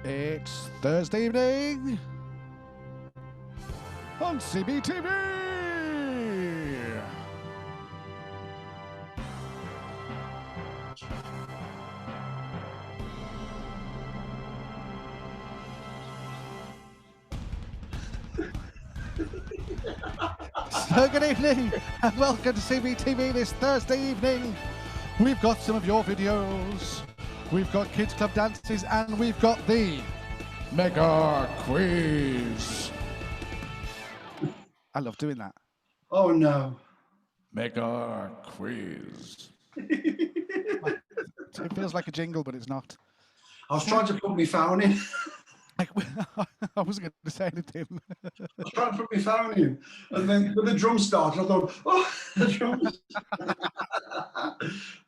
It's Thursday evening on CBTV. So good evening and welcome to CBTV this Thursday evening. We've got some of your videos, we've got Kids Club dances, and we've got the Mega Quiz. I love doing that. Oh no. Mega Quiz. It feels like a jingle, but it's not. I was trying to put my phone in. I wasn't going to say anything. I was trying to put my phone in. And then when the drum started, I thought, oh, the drums.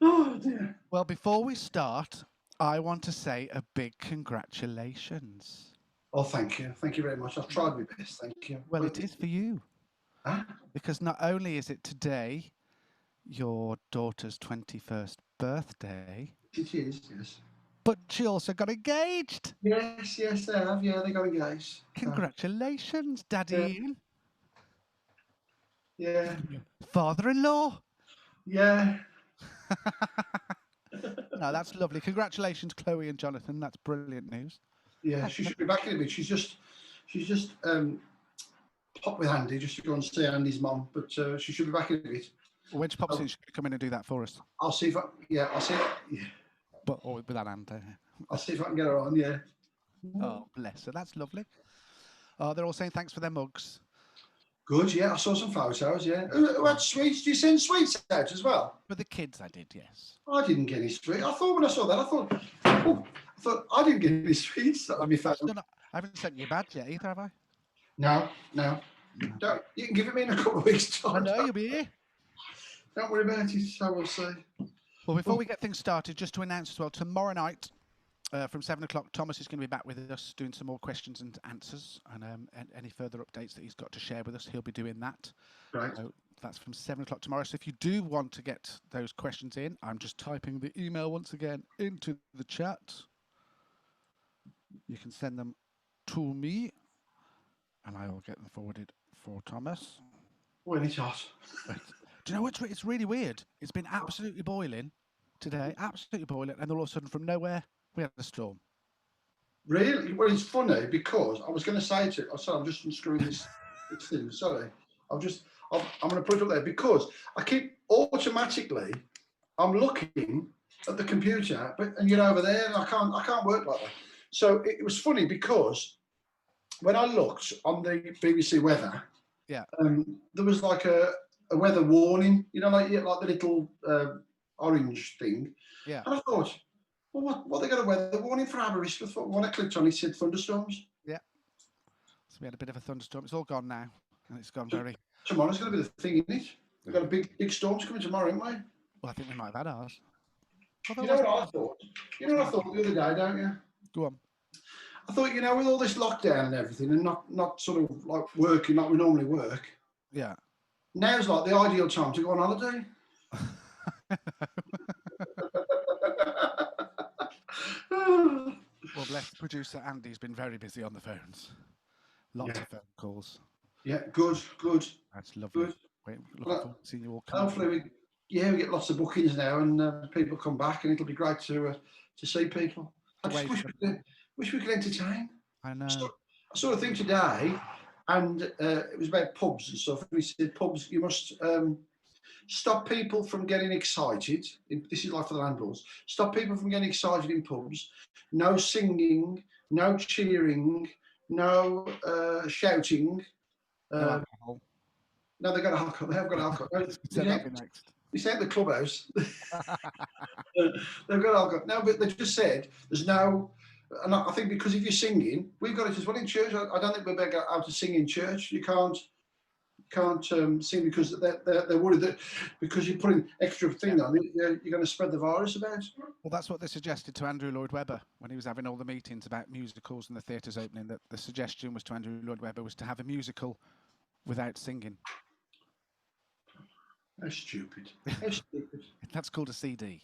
Oh, dear. Well, before we start, I want to say a big congratulations. Oh, thank you. Thank you very much. I've tried my best. Thank you. Well, it is for you. Huh? Because not only is it today your daughter's 21st birthday, It is, yes. but she also got engaged. Yes, they have. Yeah, they got engaged. Congratulations, Daddy Yeah. Ian. Yeah. Father-in-law. Yeah. No, that's lovely. Congratulations, Chloe and Jonathan. That's brilliant news. Yeah, she should be back in a bit. She's just popped with Andy just to go and see Andy's mum, but she should be back in a bit. Well, when she pops in, she can come in and do that for us. I'll see if I, yeah, I'll see. Yeah. But or with that hand. I'll see if I can get her on. Yeah. Oh, bless her. That's lovely. They're all saying thanks for their mugs. Good, yeah. I saw some photos, yeah. Who had sweets? Do you send sweets out as well? For the kids, I did, yes. I didn't get any sweets. I thought when I saw that, I thought I didn't get any sweets on my phone. I haven't sent you a badge yet either, have I? No. Don't, you can give it me in a couple of weeks' time. I know, you'll be here. Don't worry about it, so we'll see. Well, before we get things started, just to announce as well, tomorrow night from 7 o'clock, Thomas is going to be back with us doing some more questions and answers, and any further updates that he's got to share with us, he'll be doing that. Right. So that's from 7 o'clock tomorrow. So if you do want to get those questions in, I'm just typing the email once again into the chat. You can send them to me, and I will get them forwarded for Thomas. When it's hot. Do you know what? It's really weird. It's been absolutely boiling today, absolutely boiling, and all of a sudden, from nowhere, we had a storm. Really? Well, it's funny because I was going to say to you, oh, sorry, I'm just unscrewing this thing. Sorry, I'm going to put it up there because I keep automatically. I'm looking at the computer, and you're over there, and I can't work like that. So it was funny because when I looked on the BBC weather, yeah, there was like a weather warning, like the little orange thing. Yeah. And I thought, well, what they got a weather warning for Aberystwyth? When I clicked on it, said thunderstorms. Yeah. So we had a bit of a thunderstorm. It's all gone now, and it's gone very. Tomorrow's going to be the thing, isn't it? We've got a big storms coming tomorrow, haven't we? Well, I think we might have had ours. You know what I thought? You know what I thought the other day, don't you? Go on. I thought, with all this lockdown and everything, and not sort of like working like we normally work. Yeah. Now's like the ideal time to go on holiday. Well, bless producer Andy's been very busy on the phones. Lots of phone calls. Yeah, good. That's lovely. Good. Wait, looking forward to seeing you all come. Hopefully, we get lots of bookings now, and people come back, and it'll be great to see people. I just wish we could entertain. I know. I saw a thing today, and it was about pubs and stuff. And he said, pubs, you must stop people from getting excited. This is like for the landlords. Stop people from getting excited in pubs. No singing, no cheering, no shouting. No alcohol. No, they got alcohol. They have got alcohol. They say at the clubhouse. They've got alcohol. No, but they just said there's no. And I think because if you're singing, we've got it as well in church. I don't think we're better out to sing in church. You can't sing because they're worried that because you're putting extra thing on, you're going to spread the virus about. Well, that's what they suggested to Andrew Lloyd Webber when he was having all the meetings about musicals and the theatres opening. That the suggestion was to Andrew Lloyd Webber was to have a musical without singing. How stupid. That's called a CD.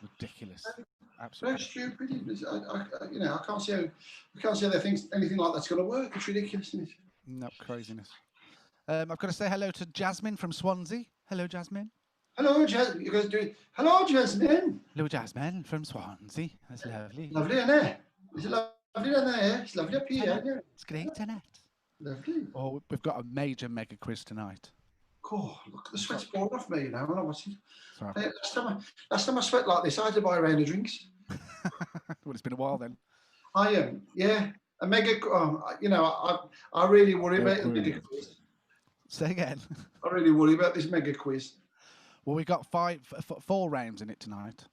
Ridiculous. Absolutely. Very stupid. You know, I can't see how they think anything like that's going to work. It's ridiculous, isn't it? No, craziness. I've got to say hello to Jasmine from Swansea. Hello, Jasmine. Hello, Jasmine. You guys doing? Hello, Jasmine. Hello, Jasmine from Swansea. That's lovely. Lovely, isn't it? Is it lovely down there? It's lovely up here, isn't it? It's great, isn't it? Lovely. Oh, we've got a major mega quiz tonight. Cool. Look, the sweat's pouring off me now. When I watch it. Sorry. Last time I sweat like this, I had to buy a round of drinks. Well, it's been a while then. I am, yeah. A mega, you know, I really worry about the mega quiz. Say again. I really worry about this mega quiz. Well, we've got 4 rounds in it tonight.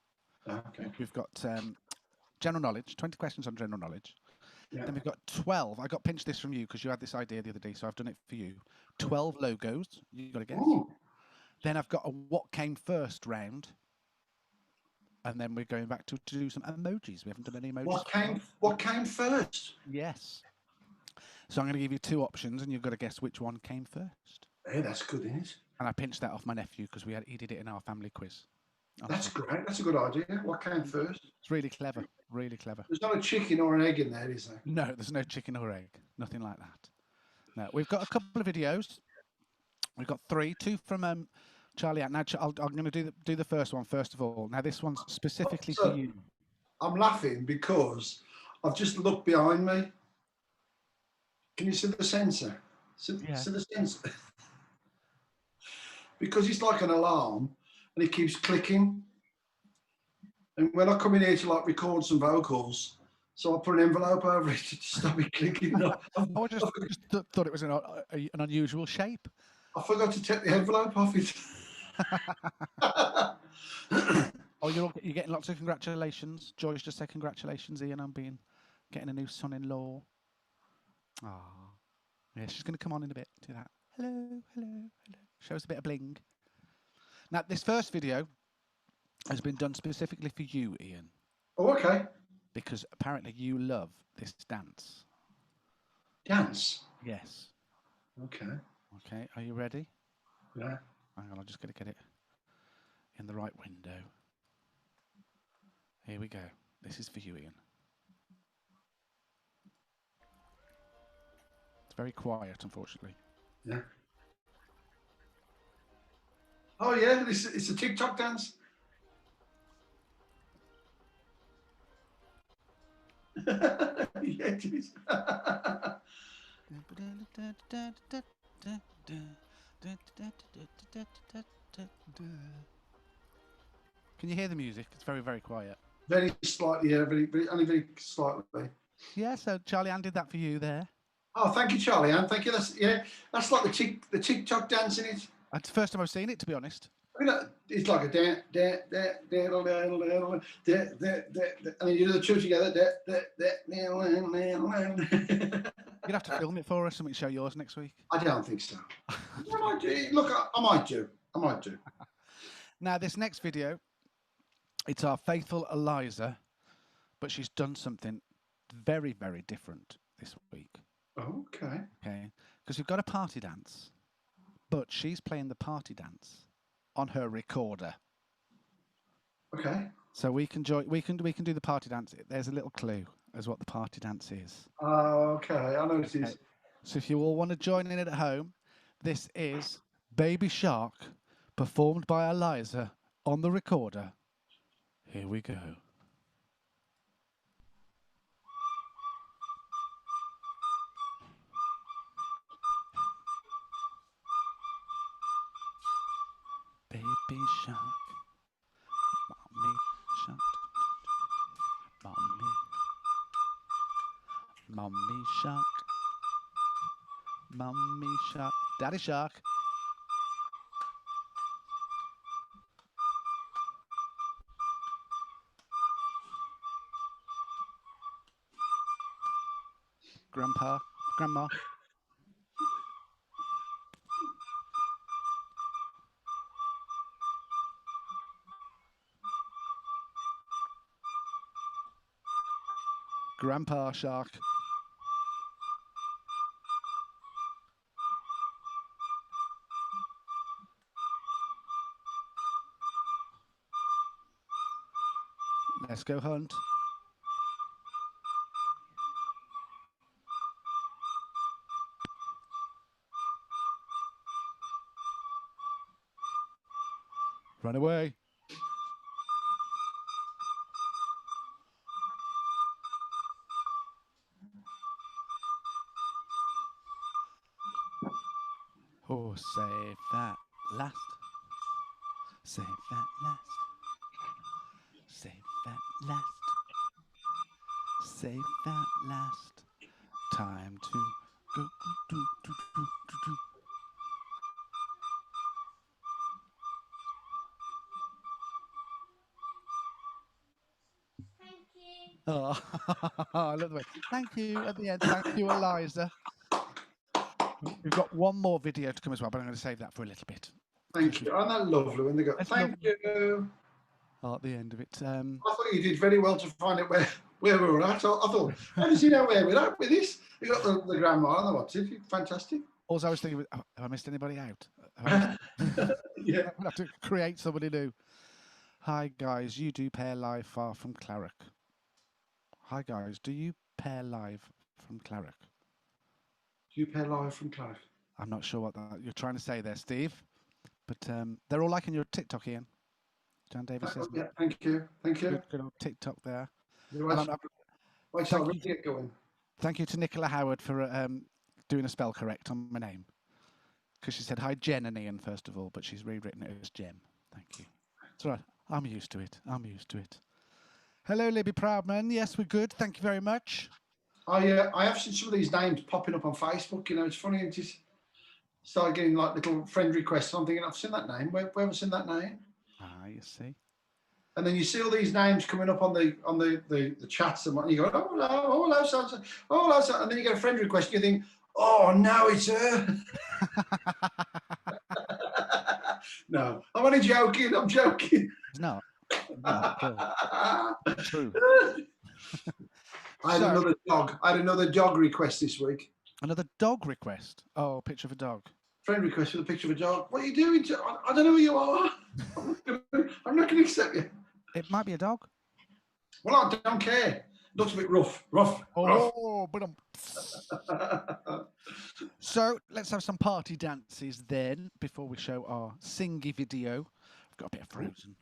Okay. We've got general knowledge, 20 questions on general knowledge. Yeah. Then we've got 12. I got pinched this from you because you had this idea the other day, so I've done it for you. 12 logos. You got to guess. Ooh. Then I've got a what came first round. And then we're going back to do some emojis. We haven't done any emojis. What came first? Yes. So I'm going to give you 2 options, and you've got to guess which one came first. Hey, that's good, isn't it? And I pinched that off my nephew because he did it in our family quiz. That's great. That's a good idea. What came first? It's really clever. Really clever. There's not a chicken or an egg in there, is there? No, there's no chicken or egg. Nothing like that. No, we've got a couple of videos. We've got 3, 2 from Charlie out. Now, I'm going to do the first one first of all. Now, this one's specifically for you. I'm laughing because I've just looked behind me. Can you see the sensor? See the sensor? Because it's like an alarm and it keeps clicking. And when I come in here to like record some vocals, so I put an envelope over it to stop it clicking. I just thought it was an unusual shape. I forgot to take the envelope off it. Oh, you're getting lots of congratulations. Joyce just said congratulations, Ian, on getting a new son-in-law. Ah, yeah, she's going to come on in a bit. Do that. Hello, hello, hello. Show us a bit of bling. Now, this first video has been done specifically for you, Ian. Oh, okay. Because apparently you love this dance. Dance? Yes. Okay. Okay, are you ready? Yeah. Hang on, I'm just going to get it in the right window. Here we go. This is for you, Ian. It's very quiet, unfortunately. Yeah. Oh, yeah, it's a TikTok dance. Yeah, it is. Can you hear the music? It's very, very quiet. Very slightly, yeah, only very slightly. Yeah, so Charlie Ann did that for you there. Oh, thank you, Charlie Ann. Thank you. That's like the TikTok dance in it. It's the first time I've seen it, to be honest. I mean, it's like a and then you do the 2 together. You'd have to film it for us and we show yours next week. I don't think so. I might do. Look, I might do. Now, this next video, it's our faithful Eliza, but she's done something very, very different this week. Okay. Okay, because we've got a party dance, but she's playing the party dance on her recorder. Okay. So we can do the party dance. There's a little clue as what the party dance is. Oh, okay. I know it is. So if you all want to join in at home, this is Baby Shark, performed by Eliza on the recorder. Here we go. Baby shark, mommy shark, mommy shark, mommy shark, daddy shark. Grandpa, grandma. Grandpa shark. Let's go hunt. Run away. Oh, save that last. Save that last. Save that last. Save that last. Time to go. Do. Oh, I love the way. Thank you at the end. Thank you, Eliza. We've got one more video to come as well, but I'm going to save that for a little bit. Thank you. Aren't that lovely when they go, thank you? Oh, at the end of it. I thought you did very well to find out where we were at. I thought, how does he know where we're at with this? You got the grandma and the what's it? Fantastic. Also, I was thinking, have I missed anybody out? Yeah. I have to create somebody new. Hi, guys. You do pair live far from Clarick. Hi, guys. Do you pair live from Clarick? Do you pair live from Clarick? I'm not sure what you're trying to say there, Steve. But they're all liking your TikTok, Ian. John Davis says. Yeah, thank you. Thank you. Good old TikTok there. Thank you to Nicola Howard for doing a spell correct on my name. Because she said, hi, Jen and Ian, first of all, but she's rewritten it as Jem. Thank you. It's all right. I'm used to it. I'm used to it. Hello, Libby Proudman. Yes, we're good. Thank you very much. I have seen some of these names popping up on Facebook. You know, it's funny. And just start getting like little friend requests. I'm thinking, I've seen that name. Where have I seen that name? Ah, you see. And then you see all these names coming up on the chats and what, and you go, oh hello, so, oh hello, so, and then you get a friend request. And you think, oh, now it's her. No, I'm only joking. I'm joking. It's not. True. I had another dog request this week. Another dog request? Oh, picture of a dog. Friend request with a picture of a dog. What are you doing? I don't know who you are. I'm not going to accept you. It might be a dog. Well, I don't care. Looks a bit rough. Oh, but so let's have some party dances then before we show our singy video. We've got a bit of Frozen.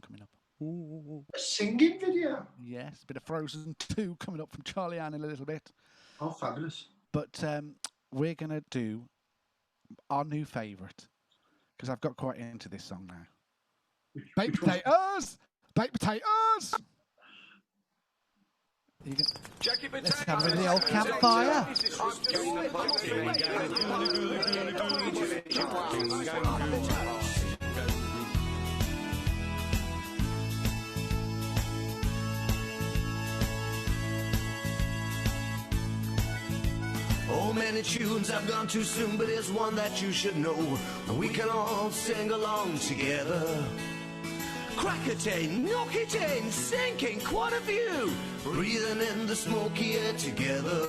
Coming up. Ooh. A singing video? Yes, a bit of Frozen 2 coming up from Charlie Ann in a little bit. Oh, fabulous. But we're going to do our new favourite because I've got quite into this song now. Baked potatoes! Baked potatoes! Let's have a the old campfire. Oh, many tunes have gone too soon, but there's one that you should know. We can all sing along together. Crack it in, knock it in, sinking quite a few. Breathing in the smoky air together.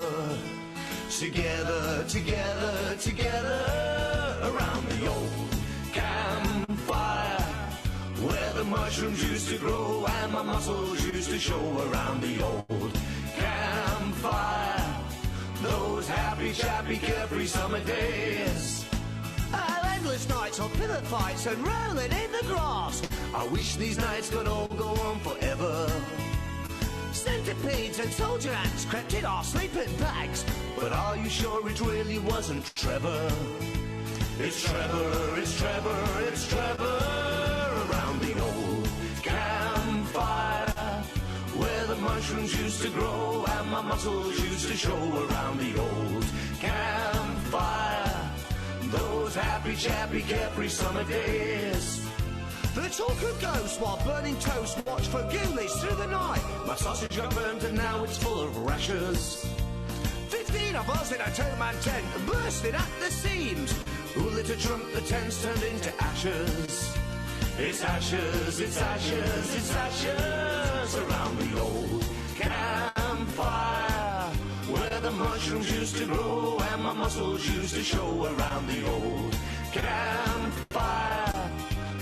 Together, together, together. Around the old campfire, where the mushrooms used to grow and my muscles used to show. Around the old campfire, those happy, chappy, carefree summer days. Endless nights of pillow fights and rolling in the grass. I wish these nights could all go on forever. Centipedes and soldier ants crept in our sleeping bags. But are you sure it really wasn't Trevor? It's Trevor, it's Trevor, it's Trevor. Around the old campfire, where the mushrooms used to grow and my muscles used to show. Around the old campfire, those happy, chappy, carefree summer days. The talk of ghosts while burning toast, watch for ghoulies through the night. My sausage got burned and now it's full of rashes. 15 of us in a two-man tent, bursting at the seams. Who lit a trunk, the tent's turned into ashes. It's ashes, it's ashes, it's ashes. Around the old campfire, where the mushrooms used to grow and my muscles used to show. Around the old campfire,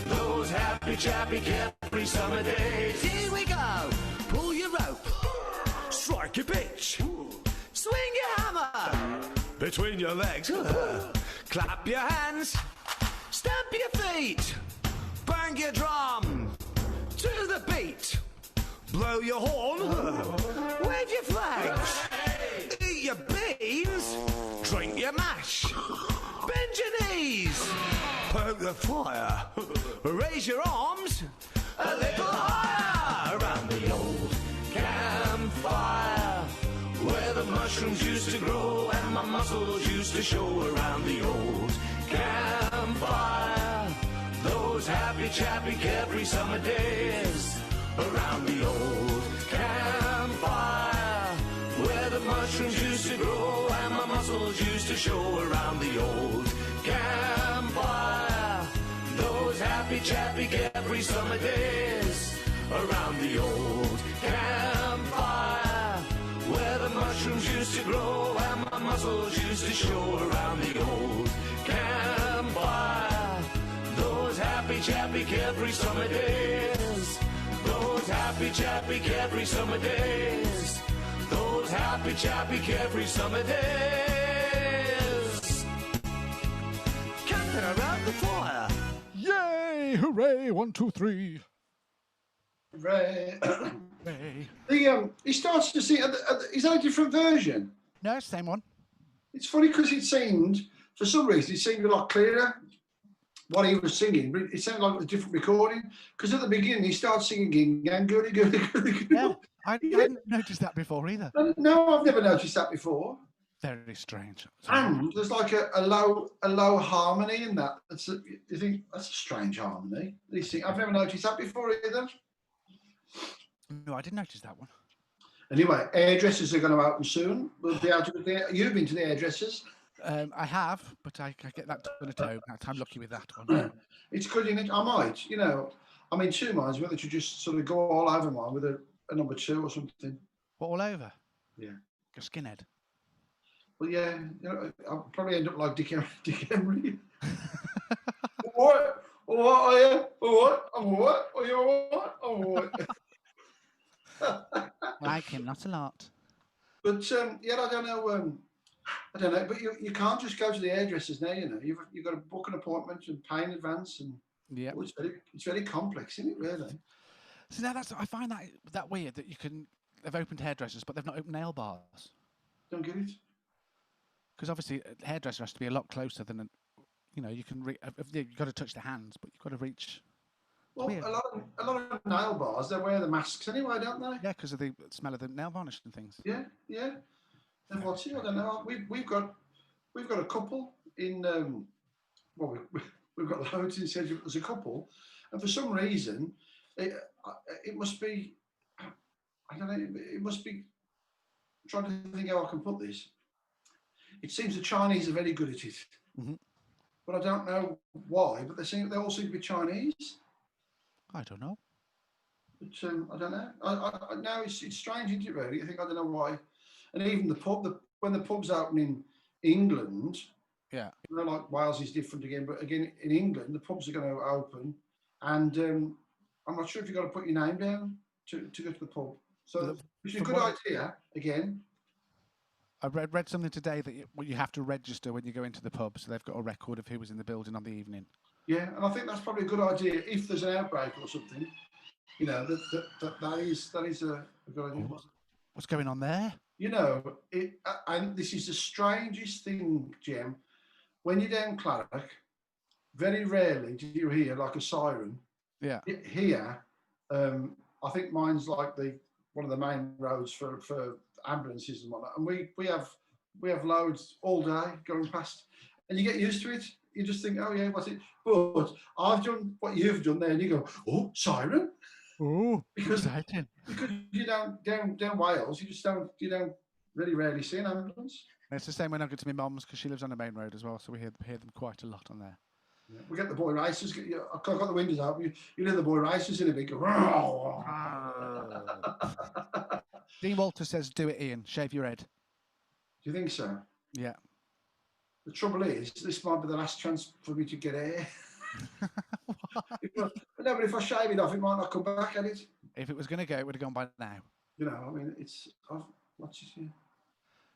those happy happy, chappy, carefree summer days. Here we go. Pull your rope, strike your pitch, swing your hammer between your legs, clap your hands, stamp your feet, bang your drum to the beat, blow your horn, wave your flags, eat your beans, drink your mash, bend your knees, poke the fire, raise your arms a little higher around the old campfire where the mushrooms used to grow and my muscles used to show around the old campfire. Those happy, chappy, carefree summer days around the old campfire where the mushrooms used to grow and my muscles used to show around the old campfire. Those happy, chappy, carefree summer days around the old campfire where the mushrooms used to grow and my muscles used to show around the old campfire. Those happy, chappy, carefree summer days. Those happy, chappy, carefree summer days. Those happy, chappy, carefree summer days. Camping around the fire. Yay! Hooray! 1, 2, 3. Right. Hooray. He starts to sing. Is that a different version? No, same one. It's funny because it seemed, for some reason, it seemed a lot clearer what he was singing. But it sounded like a different recording because at the beginning he starts singing "Ging Gang Goody Goody Goody." Yeah, I hadn't noticed that before either. No, I've never noticed that before. Very strange. And there's like a low harmony in that. You think that's a strange harmony. I've never noticed that before either. No, I didn't notice that one. Anyway, hairdressers are going to open soon. We'll be able to. You've been to the hairdressers. I have, but I get that done at home. I'm lucky with that one. It's good. I might, I'm in two minds whether to just sort of go all over mine with a number 2 or something. What, all over? Yeah. Like a skinhead. Well, yeah, I'll probably end up like Dick Emery. What? What are you? What? I'm what? Are you what? I'm what? Like him, not a lot. But yeah, I don't know. But you can't just go to the hairdressers now. You've got to book an appointment and pay in advance, and yeah, it's very complex, isn't it? Really. So now I find that weird that they've opened hairdressers, but they've not opened nail bars. Don't get it. Because obviously a hairdresser has to be a lot closer than you can you've got to touch the hands, but you've got to reach. Well, a lot of nail bars, they wear the masks anyway, don't they? Yeah, because of the smell of the nail varnish and things. Yeah. And what's it? I don't know. We've got a couple in. We've got loads in Sedgwick as a couple, and for some reason, it must be. I don't know. It must be. I'm trying to think how I can put this. It seems the Chinese are very good at it, but I don't know why. But they all seem to be Chinese. I don't know. But I don't know. I now it's strange, isn't it? Really, I don't know why. And even the pub, when the pubs open in England, yeah, like Wales is different again. But again, in England, the pubs are going to open, and I'm not sure if you've got to put your name down to go to the pub. So it's a good idea. Again, I read something today that you have to register when you go into the pub, so they've got a record of who was in the building on the evening. Yeah, and I think that's probably a good idea if there's an outbreak or something. That is a good idea. What's going on there? And this is the strangest thing, Jem. When you're down Clarick, very rarely do you hear like a siren. Yeah. Here, I think mine's like one of the main roads for ambulances and whatnot. And we have loads all day going past, and you get used to it. You just think, oh yeah, what's it? But I've done what you've done there, and you go, oh, siren. Oh, exciting! Because you down Wales, you don't really rarely see an ambulance. And it's the same when I go to my mum's because she lives on the main road as well, so we hear them quite a lot on there. Yeah. We get the boy racers. I've got the windows open. You hear the boy racers in a big. Dean Walter says, "Do it, Ian. Shave your head." Do you think so? Yeah. The trouble is, this might be the last chance for me to get hair. No, but if I shave it off, it might not come back at it. If it was going to go, it would have gone by now. You know, I mean, it's. What's it? Yeah.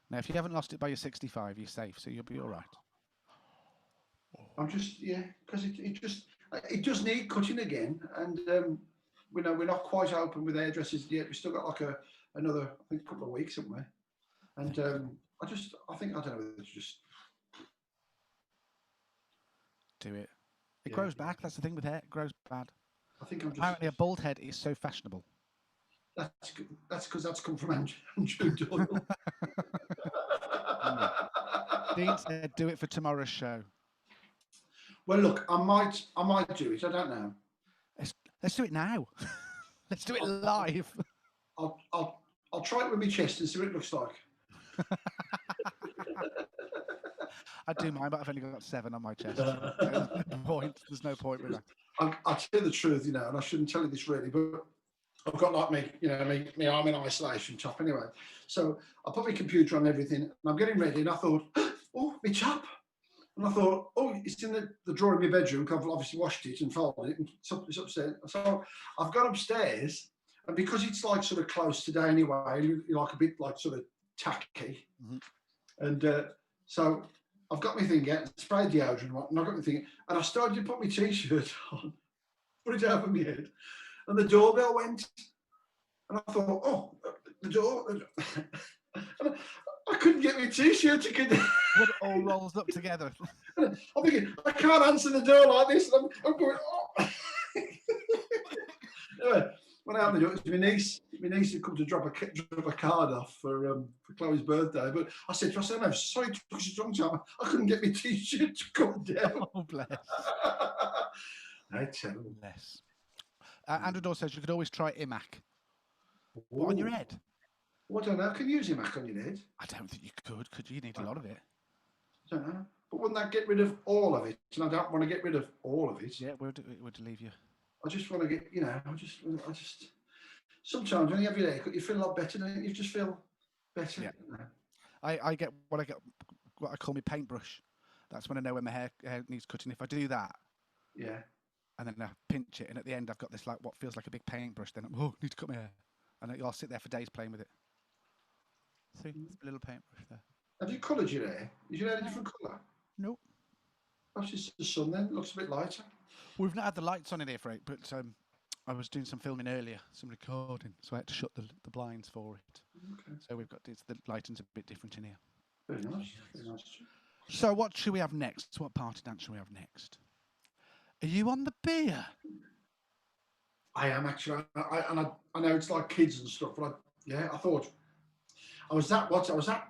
Now, if you haven't lost it by your 65, you're safe, so you'll be all right. I'm just, because it does need cutting again, and we're not quite open with hairdressers yet. We've still got like another, I think, couple of weeks, haven't we? And I don't know whether to just do it. It grows back. That's the thing with hair. It grows bad. I think I'm just. Apparently, a bald head is so fashionable. That's because that's come from Andrew Doyle. Dean said, "Do it for tomorrow's show." Well, look, I might do it. I don't know. Let's do it now. Let's do it live. I'll try it with my chest and see what it looks like. I do mine, but I've only got 7 on my chest. There's no point with that. I'll tell you the truth, and I shouldn't tell you this really, but I've got like me arm in isolation top anyway. So I put my computer on everything, and I'm getting ready, and I thought, oh, my chap. And I thought, oh, it's in the drawer in my bedroom, because I've obviously washed it and folded it, and it's upstairs. So I've gone upstairs, and because it's like sort of close today anyway, you're like a bit like sort of tacky. Mm-hmm. And so I've got my thing out, sprayed deodorant, and I've got my thing, and I started to put my t-shirt on, put it over my head, and the doorbell went, and I thought, oh, the door, and I couldn't get my t-shirt to connect. When it all rolls up together. I'm thinking, I can't answer the door like this, and I'm going, oh. Anyway, when I opened the door, it was my niece. My niece had come to drop a card off for Chloe's birthday, but I said to her, I'm sorry to push it wrong time. I couldn't get my t-shirt to come down. Oh, bless. That's terrible. Bless. Andrew Dawes says you could always try iMac. What, on your head? Well, I don't know. Can you use iMac on your head? I don't think you could. Could you? You need a lot of it. I don't know. But wouldn't that get rid of all of it? And I don't want to get rid of all of it. Yeah, it would leave you. I just want to get, I just. Sometimes when you have your haircut, you feel a lot better, don't you? You just feel better. Yeah. I get what I call my paintbrush. That's when I know when my hair needs cutting. If I do that, yeah, and then I pinch it, and at the end I've got this like what feels like a big paintbrush. Then I need to cut my hair, and I'll sit there for days playing with it. See, it's a little paintbrush there. Have you coloured your hair? Is your hair a different colour? Nope. Perhaps it's the sun then. It looks a bit lighter. We've not had the lights on in here for it, but I was doing some filming earlier, some recording, so I had to shut the blinds for it. Okay. So the lighting's a bit different in here. Very nice. Very nice. So what should we have next? What party dance should we have next? Are you on the beer? I am actually. I know it's like kids and stuff, but I thought I was that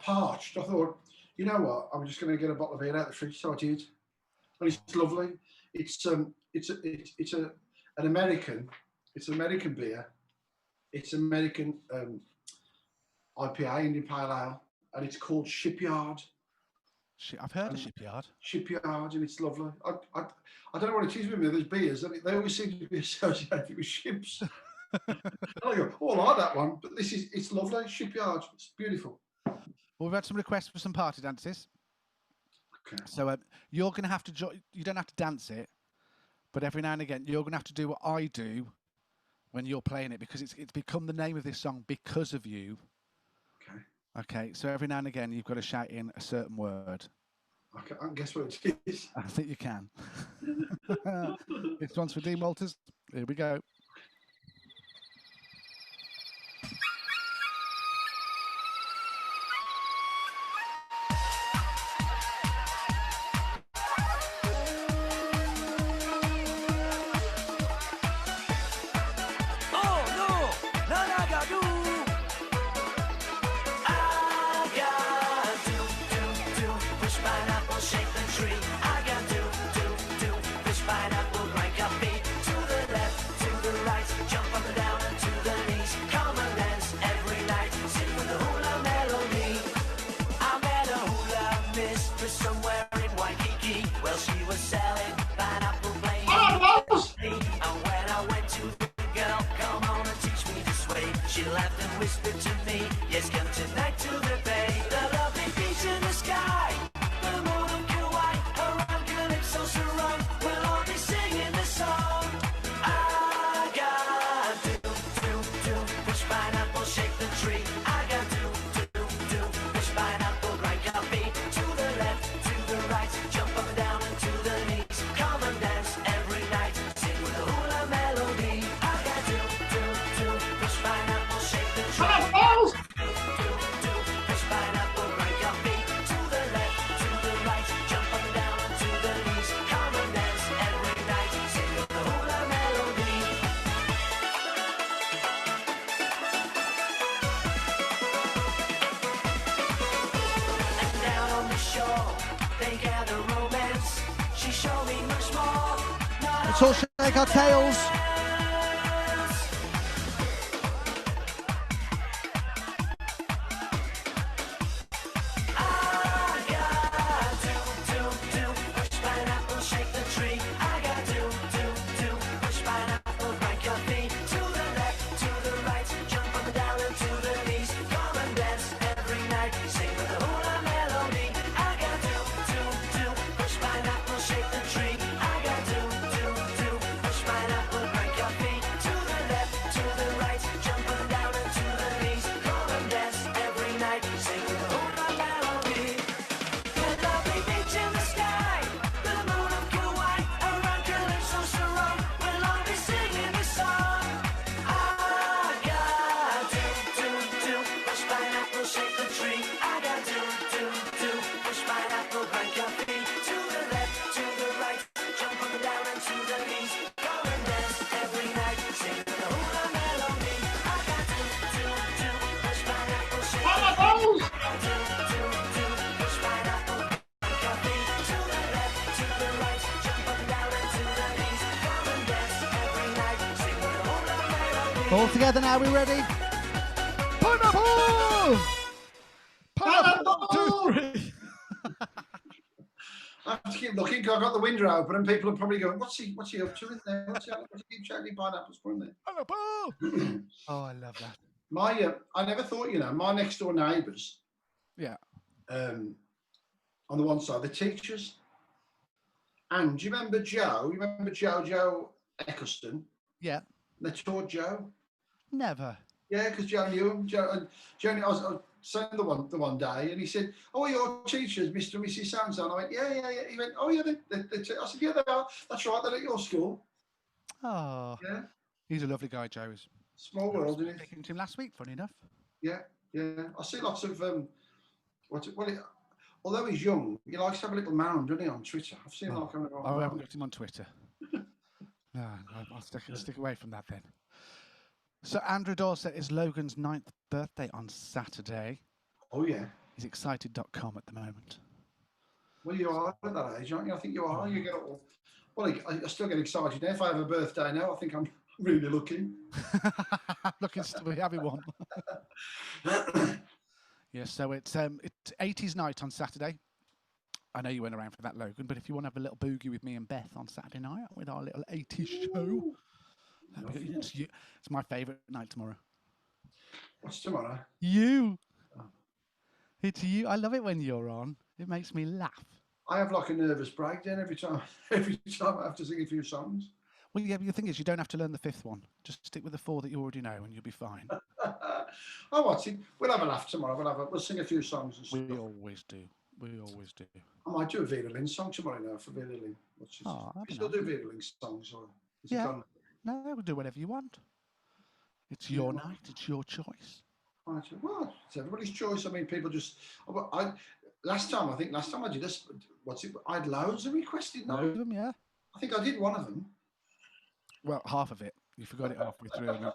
parched. I thought, you know what? I'm just going to get a bottle of beer out of the fridge. So I did, and it's lovely. It's an American. It's an American beer. It's American IPA, Indian Pale Ale, and it's called Shipyard. I've heard of Shipyard. Shipyard, and it's lovely. I don't know what it is with me. There's beers. They always seem to be associated with ships. And I go, oh, I like that one, but it's lovely. Shipyard, it's beautiful. Well, we've had some requests for some party dances. Okay. So you're going to have to join. You don't have to dance it, but every now and again you're going to have to do what I do when you're playing it, because it's become the name of this song because of you. Okay. Okay. So every now and again you've got to shout in a certain word. I can guess what it is. I think you can. This one's for Dean Walters. Here we go. To the left, to the Let's all shake our tails. All together now, we ready? Pineapple! Pineapple! 1, 2, 3. I have to keep looking because I've got the window open and people are probably going, what's he up to in there? What's he keep shouting pineapples for in there? Pineapple! Oh, I love that. I never thought, my next door neighbours. Yeah. On the one side, the teachers. And do you remember Joe? You remember Joe Eccleston? Yeah. They taught Joe. Never. Yeah, because Joe knew him. Joe, I was saying the one day, and he said, "Oh, your teachers, Mr. and Mrs. Sansa." And I went, "Yeah." He went, "Oh, yeah." I said, "Yeah, they are. That's right. They're at your school." Oh. Yeah. He's a lovely guy, Joe. Small world, isn't it? Speaking to him last week, funny enough. Yeah. I see lots of although he's young, he likes to have a little mound, doesn't he, on Twitter? I've seen like him. I haven't got him on Twitter. No, I'll stick away from that then. So Andrew Dorset is Logan's 9th birthday on Saturday. Oh, yeah. He's excited.com at the moment. Well, you are at that age, aren't you? I think you are. You get all... Well, I still get excited now. If I have a birthday now, I think I'm really lucky. Looking to be having one. Yeah, so it's 80s night on Saturday. I know you went around for that, Logan, but if you want to have a little boogie with me and Beth on Saturday night with our little 80s show, it's my favourite night tomorrow. What's tomorrow? You. Oh. It's you. I love it when you're on. It makes me laugh. I have like a nervous breakdown every time I have to sing a few songs. Well, yeah, but the thing is, you don't have to learn the 5th one. Just stick with the 4 that you already know, and you'll be fine. Oh, what's it? We'll have a laugh tomorrow. We'll sing a few songs and stuff. We always do. I might do a Vera Lynn song tomorrow now for Vera Lynn. You still do Vera Lynn songs? Or is it gone? No, we'll do whatever you want. It's your night. It's your choice. Well, it's everybody's choice. I mean, people just... Last time I did this, I had loads of requested. Loads of them, yeah. I think I did one of them. Well, half of it. You forgot it halfway through.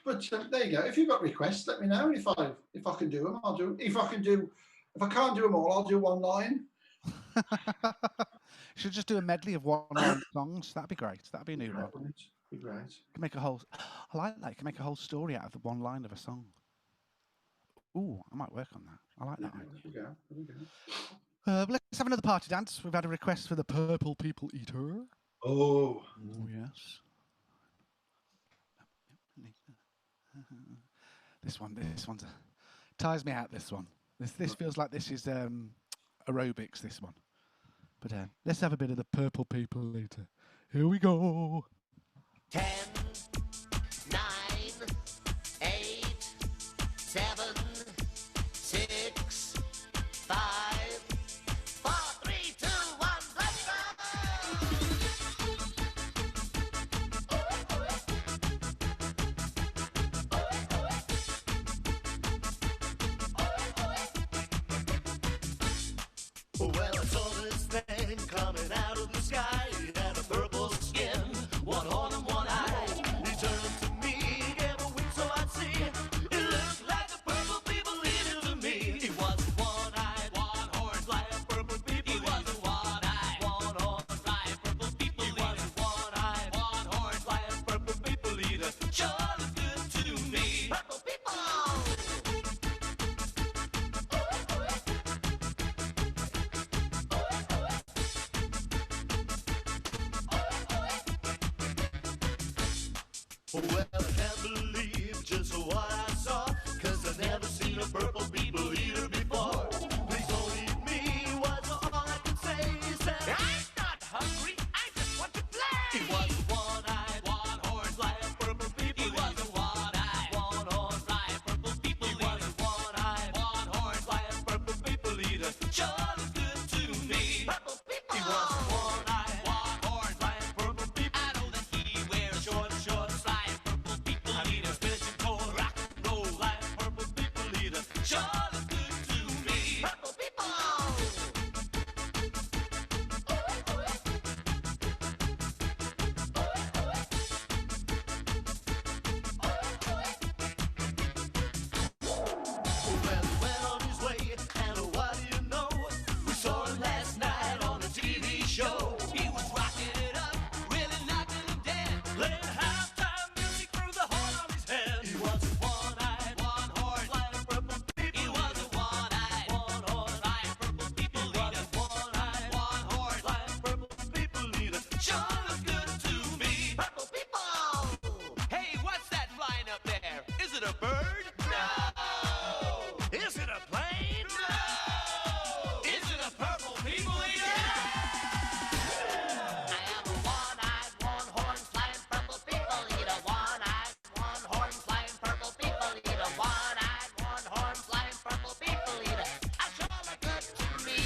But there you go. If you've got requests, let me know. If I can do them, I'll do them. If I can't do them all, I'll do one line. You should just do a medley of one-line songs. That'd be great. That'd be a new one. That'd be great. You can make a whole. I like that. You can make a whole story out of the one line of a song. Ooh, I might work on that. I like that. There we go. Let's have another party dance. We've had a request for the Purple People Eater. Oh yes. This one ties me out. This one. This feels like this is aerobics. This one. But let's have a bit of the Purple People Eater. Here we go. 10, 9, 8, 7, 6, 5, 4, 3, 2, 1, let's go! Well, I saw this thing coming out of the sky. It had a purple skin, one horn and one eye. He turned to me, gave a wink so I'd see. It looked like the purple people eater to me. He was one-eyed, one horn, like a purple people. He was a one-eyed, Well, I can't believe just what I saw, 'cause I've never seen a purple people eater before. Please don't eat me, was all I could say. He said, I'm not hungry, I just want to play. He was a one-eyed, one-horned, flying purple people eater. He was a one-eyed, one-horned, flying purple people eater. He was a one-eyed, one-horned, flying purple people eater. Sure looked good to me. Purple people. He was a one-eyed, one-horned, flying purple people. I know that he wears short shorts, flying purple people eater. Finishing cold rock and roll, flying purple people eater. Sure looked good to me. Purple people. Well, he went on his way, and what do you know? We saw him last night on a TV show. He was rocking it up, really knocking him dead, playing halftime music through the horn on his head. He was a one-eyed, one-horned, flying purple people. He was a one-eyed, one-horned, flying purple people. He was a one-eyed, one-horned, flying purple people eater. Sure looks good to me. Purple people. Hey, what's that flying up there? Is it a bird? No. Is it a plane? No. Is it a purple people eater? I am a one-eyed, one-horned, flying purple people eater. One-eyed, one-horned, flying purple people eater. One-eyed, one-horned, flying purple people eater. I sure look good to me.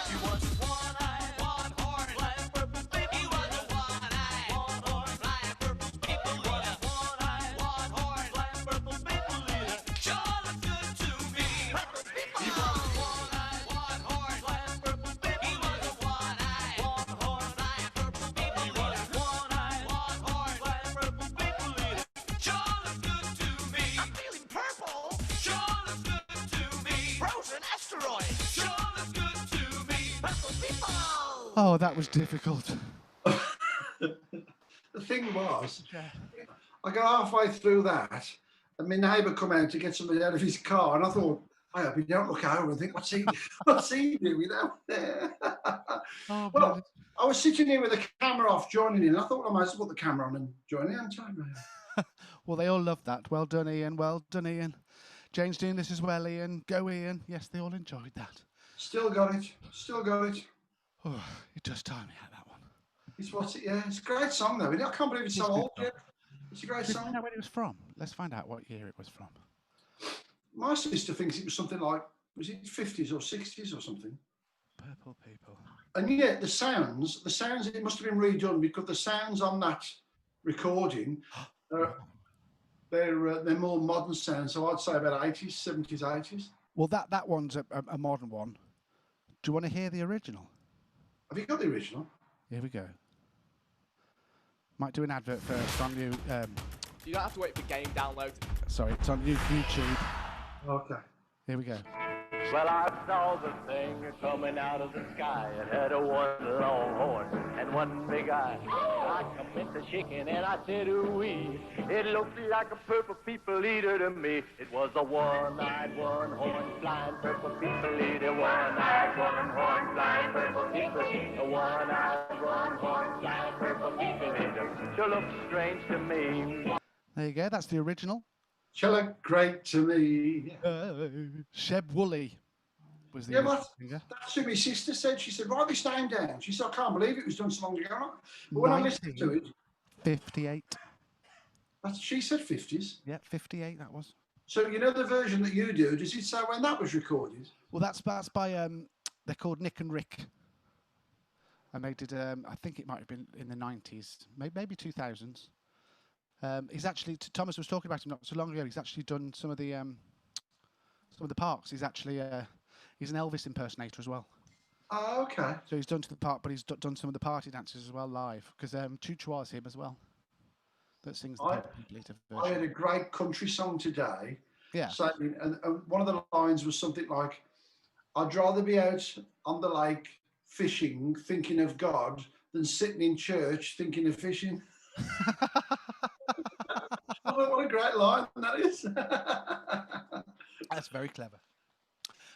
He was a one-eyed, one-horned, flying purple people. He was a one-eyed, one-horned, flying purple people eater. One-eyed, one-horned, flying purple people eater. Sure look good to me. Purple people. He was a one-eyed, one-horned, flying purple people. He was a one-eyed, one-horned, flying purple people eater. One-eyed, one-horned, flying purple people eater. Sure looks good to me. I'm feeling purple. Sure looks good to me. Frozen asteroid. Sure looks good to me. Purple people. Oh, that was difficult. The thing was, Yeah. I got halfway through that, and my neighbour come out to get somebody out of his car, and I thought, I hope he don't look over and think, what's he doing out there? Oh, Well, bloody- I was sitting here with the camera off, joining in. I thought, well, I might as well put the camera on and join in. well, they all loved that. Well done, Ian. Well done, Ian. Jane's doing this as well, Ian. Go, Ian. Yes, they all enjoyed that. Still got it. Still got it. Oh, you just timed me out that one. It's what's it? Yeah, it's a great song though. Isn't it? I can't believe it's so It's a good old. song. Yeah, it's a great Let's find song. out when it was from. Let's find out what year it was from. My sister thinks it was something like, was it 50s or 60s or something? Purple people. And yet the sounds, it must have been redone because the sounds on that recording, they're more modern sounds. So I'd say about 80s, 70s, 80s. Well, that one's a modern one. Do you want to hear the original? Have you got the original? Here we go. Might do an advert first on you. You don't have to wait for game download. Sorry, it's on YouTube. Okay. Here we go. Well, I saw the thing coming out of the sky. It had a one long horn and one big eye. I commenced to shaking and I said, ooh-wee. It looked like a purple people eater to me. It was a one-eyed, one-horn, flying purple people eater. One-eyed, one-horn, flying purple people eater. One-eyed, one-horn, flying purple people eater. Sure looks strange to me. There you go. That's the original. Shall look great to me. Sheb Woolley was the Yeah, original but singer. that's what my sister said. She said, write this name down. She said, I can't believe it was done so long ago. But when I listened to it, 58. she said 50s. Yeah, 58 that was. So you know the version that you do, does it say when that was recorded? Well, that's by they're called Nick and Rick. And they did, I think it might have been in the 90s, maybe 2000s. He's actually, Thomas was talking about him not so long ago. He's actually done some of the parts. He's actually, he's an Elvis impersonator as well. Oh, okay. So he's done to the part, but he's done some of the party dances as well live. Because Choo Choo is him as well. That sings the Purple People Eater I version. heard a great country song today. Yeah. Saying, and one of the lines was something like, I'd rather be out on the lake fishing, thinking of God, than sitting in church thinking of fishing. What a great line that is. That's very clever.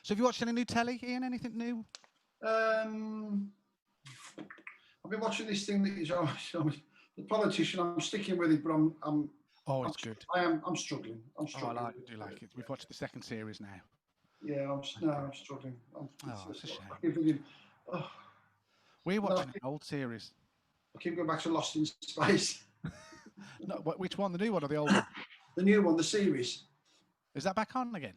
So have you watched any new telly, Ian? Anything new? I've been watching this thing that is the The Politician. I'm sticking with it, but Oh, it's good. I'm struggling. I'm Oh, struggling. I do like it. We've watched the second series now. Yeah, I'm struggling. It's a shame. I keep thinking, oh, We're watching an old series. I keep going back to Lost in Space. No, which one? The new one or the old one? The new one, the series. Is that back on again?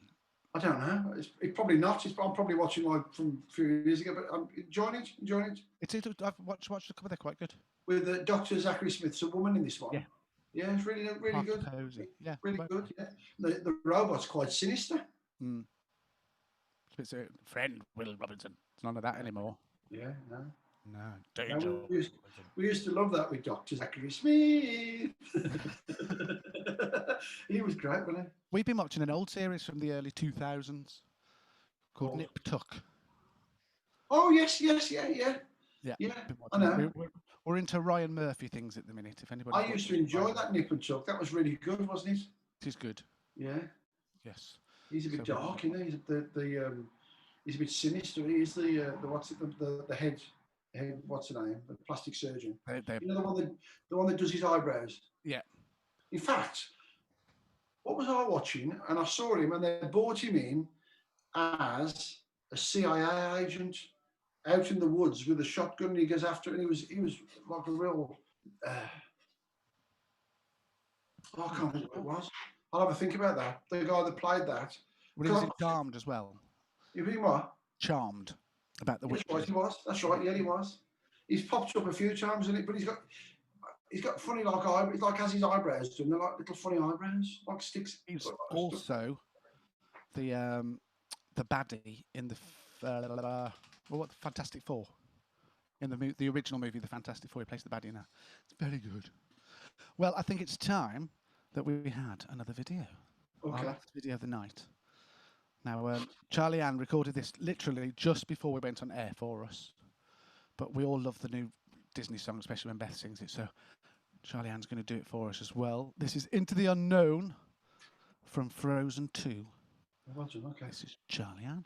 I don't know. It's probably not. I'm probably watching like from a few years ago, but I'm enjoying it. I've watched a couple. They're quite good. With Dr. Zachary Smith's a woman in this one. Yeah. Yeah, it's really good. Cozy. Yeah. Really good. Yeah. The robot's quite sinister. It's a friend, Will Robinson. It's none of that anymore. Yeah, no. No, No, danger. we used to love that with Dr. Zachary Smith. He was great, wasn't he? We've been watching an old series from the early 2000s called Nip Tuck. Oh, yes, yeah. Yeah, I know. We're into Ryan Murphy things at the minute. If anybody, I used to enjoy that Nip and Tuck. That was really good, wasn't it? It is good. Yeah. Yes. He's a bit dark, isn't he? He's a bit sinister. He's the head. What's the name? The plastic surgeon. You know the one that does his eyebrows. Yeah. In fact, what was I watching? And I saw him, and they brought him in as a CIA agent out in the woods with a shotgun. And he goes after it, and he was like a real. I can't think what it was. I'll have a think about that. The guy that played that. Well, he was in Charmed as well. You mean what? Charmed. About the witches. That's right, he was. That's right. Yeah, he was. He's popped up a few times in it, but he's got funny like eyebrows. It's like has his eyebrows done. They're like little funny eyebrows, like sticks. He's also the baddie in the Fantastic Four. In the original movie, The Fantastic Four, he plays the baddie now. It's very good. Well, I think it's time that we had another video. Okay. Our last video of the night. Now, Charlie Ann recorded this literally just before we went on air for us. But we all love the new Disney song, especially when Beth sings it. So Charlie Ann's going to do it for us as well. This is Into the Unknown from Frozen 2. Okay. This is Charlie Ann.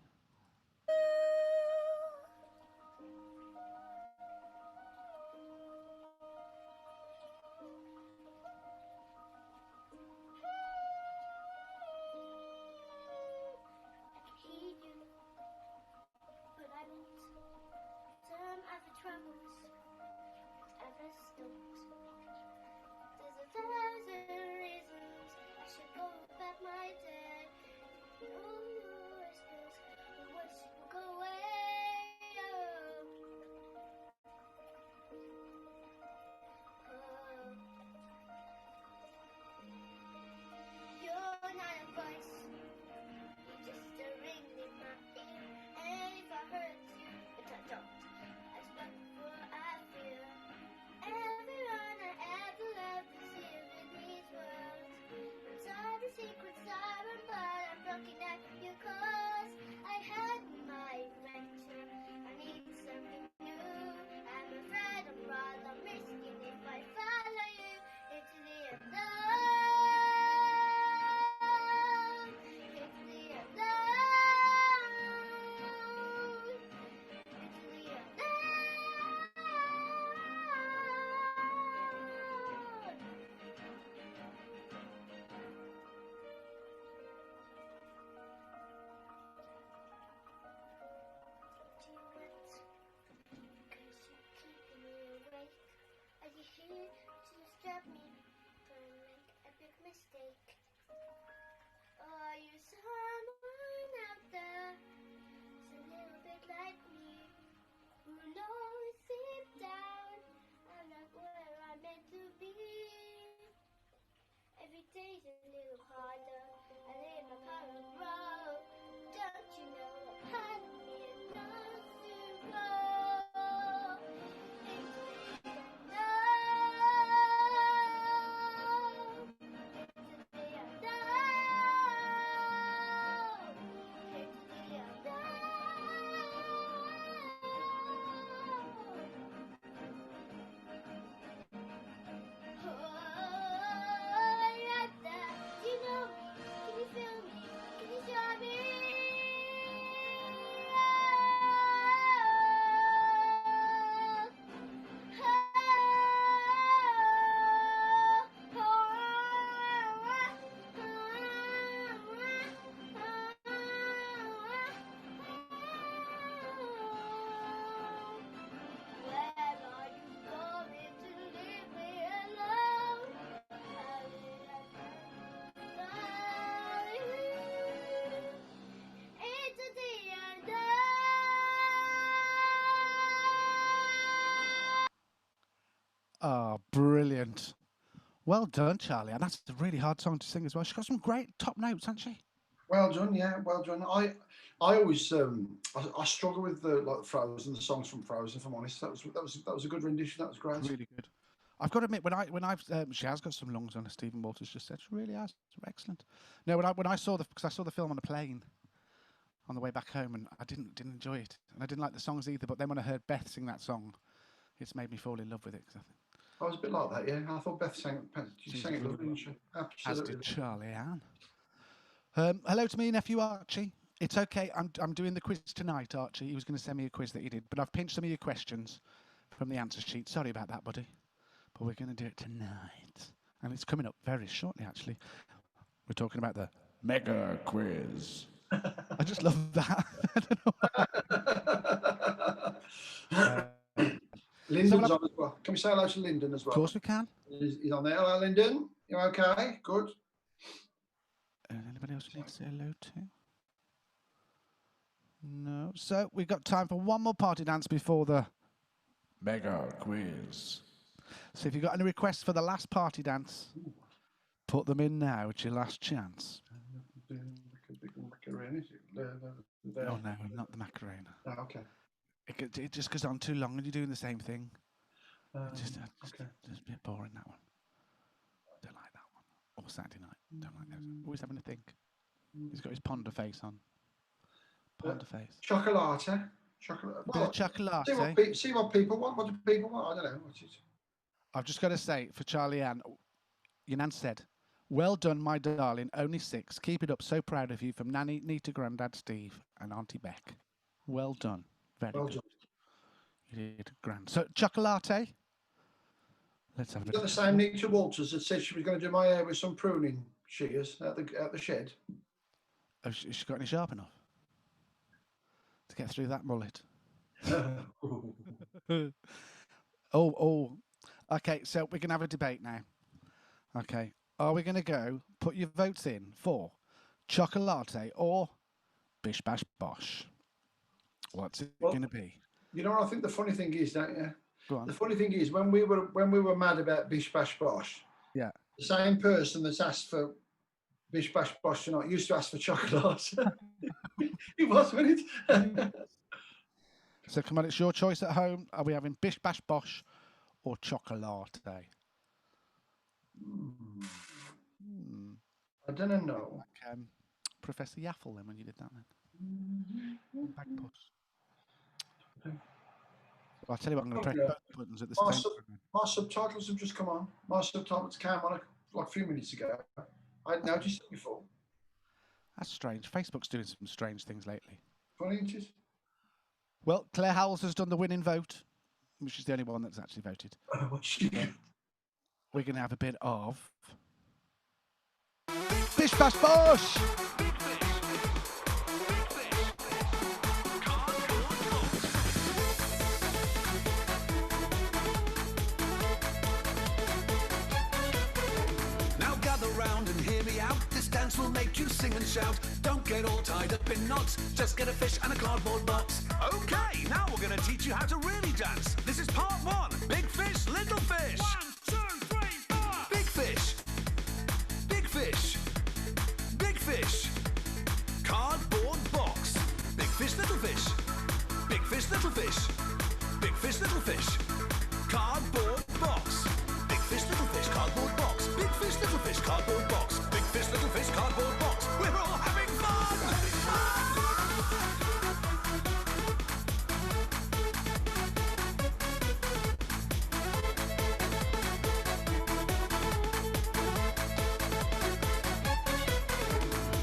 Oh, brilliant. Well done, Charlie. And that's a really hard song to sing as well. She's got some great top notes, hasn't she? Well done, yeah, well done. I always I struggle with the Frozen, the songs from Frozen. If I'm honest, that was a good rendition. That was great. Really good. I've got to admit, she has got some lungs on her. Stephen Walters just said she really has. Excellent. No, when I saw because I saw the film on a plane on the way back home, and I didn't enjoy it, and I didn't like the songs either. But then when I heard Beth sing that song, it's made me fall in love with it. Cause I was a bit like that, yeah. I thought Beth sang it lovely, didn't she? as Absolutely. did Charlie Ann. Hello to me, nephew Archie. It's okay. I'm doing the quiz tonight, Archie. He was going to send me a quiz that he did, but I've pinched some of your questions from the answer sheet. Sorry about that, buddy. But we're going to do it tonight. And it's coming up very shortly, actually. We're talking about the mega quiz. I just love that. I don't know. Lyndon's on as well. Can we say hello to Lyndon as well? Of course we can. He's on there. Hello, Lyndon. You okay? Good. Anybody else we need to say hello to? No. So we've got time for one more party dance before the mega quiz. So if you've got any requests for the last party dance, put them in now. It's your last chance. Oh no, not the Macarena. Oh, okay. It just goes on too long and you're doing the same thing. Just a bit boring, that one. Don't like that one. Or Saturday night. Don't like those. Always having to think. He's got his ponder face on. Ponder face. Chocolate. Bit of chocolate. See what people want. What do people want? I don't know. I've just got to say, for Charlie Ann, your nan said, "Well done, my darling. Only 6. Keep it up. So proud of you." From Nanny, Nita, Grandad, Steve, and Auntie Beck. Well done. Very good. Done. You did grand. So, chocolate. Let's have a got the same Nita Walters that said she was going to do my hair with some pruning shears at the shed. Has she got any sharp enough to get through that mullet? Oh. Okay, so we're going to have a debate now. Okay. Are we going to go put your votes in for chocolate or bish bash bosh? What's it going to be? You know what I think the funny thing is, don't you? Go on. The funny thing is when we were mad about bish bash bosh, yeah, the same person that's asked for bish bash bosh tonight used to ask for chocolate. It was, wasn't it? So come on, it's your choice at home. Are we having bish bash bosh or chocolate? I don't know. Like, Professor Yaffle then when you did that then. Back push. Well, I'll tell you what, I'm going to press both buttons at the same time. My subtitles have just come on. My subtitles came on like a few minutes ago. I hadn't noticed it before. That's strange. Facebook's doing some strange things lately. 20 inches. Well, Claire Howells has done the winning vote, which is the only one that's actually voted. We're going to have a bit of Bish Bash Bosh! Dance will make you sing and shout. Don't get all tied up in knots. Just get a fish and a cardboard box. Okay, now we're going to teach you how to really dance. This is part 1. Big fish, little fish. 1, 2, 3, 4. Big fish. Big fish. Big fish. Cardboard box. Big fish, little fish. Big fish, little fish. Big fish, little fish. Cardboard box. Big fish, little fish, cardboard box. Big fish, little fish, cardboard box. Big fish, little fish, cardboard box. We're all having fun!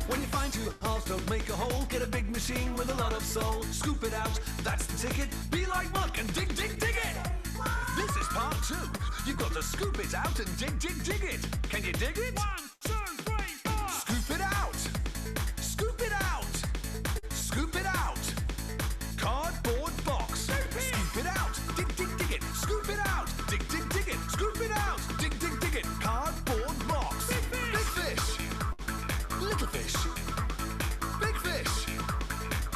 When you find 2 halves don't make a hole, get a big machine with a lot of soul. Scoop it out, that's the ticket. Be like Muck and dig, dig, dig it! This is part 2. You've got to scoop it out and dig, dig, dig it. Can you dig it? 1, 2, 3, 4. Scoop it out. Scoop it out. Scoop it out. Cardboard box. Scoop it out. Dig, dig, dig it. Scoop it out. Dig, dig, dig it. Scoop it out. Dig, dig, dig it. Cardboard box. Big fish. Little fish. Big fish.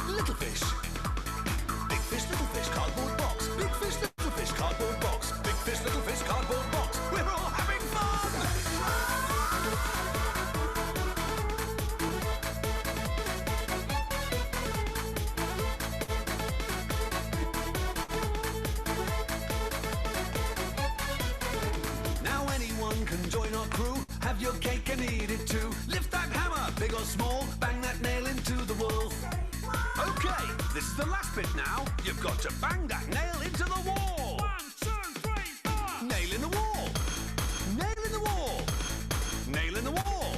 Little fish. Big fish, little fish, cardboard box. Big fish, little fish, cardboard box. Big fish, little fish, cardboard the last bit now. You've got to bang that nail into the wall. 1, 2, 3, 4. Nail in the wall. Nail in the wall. Nail in the wall.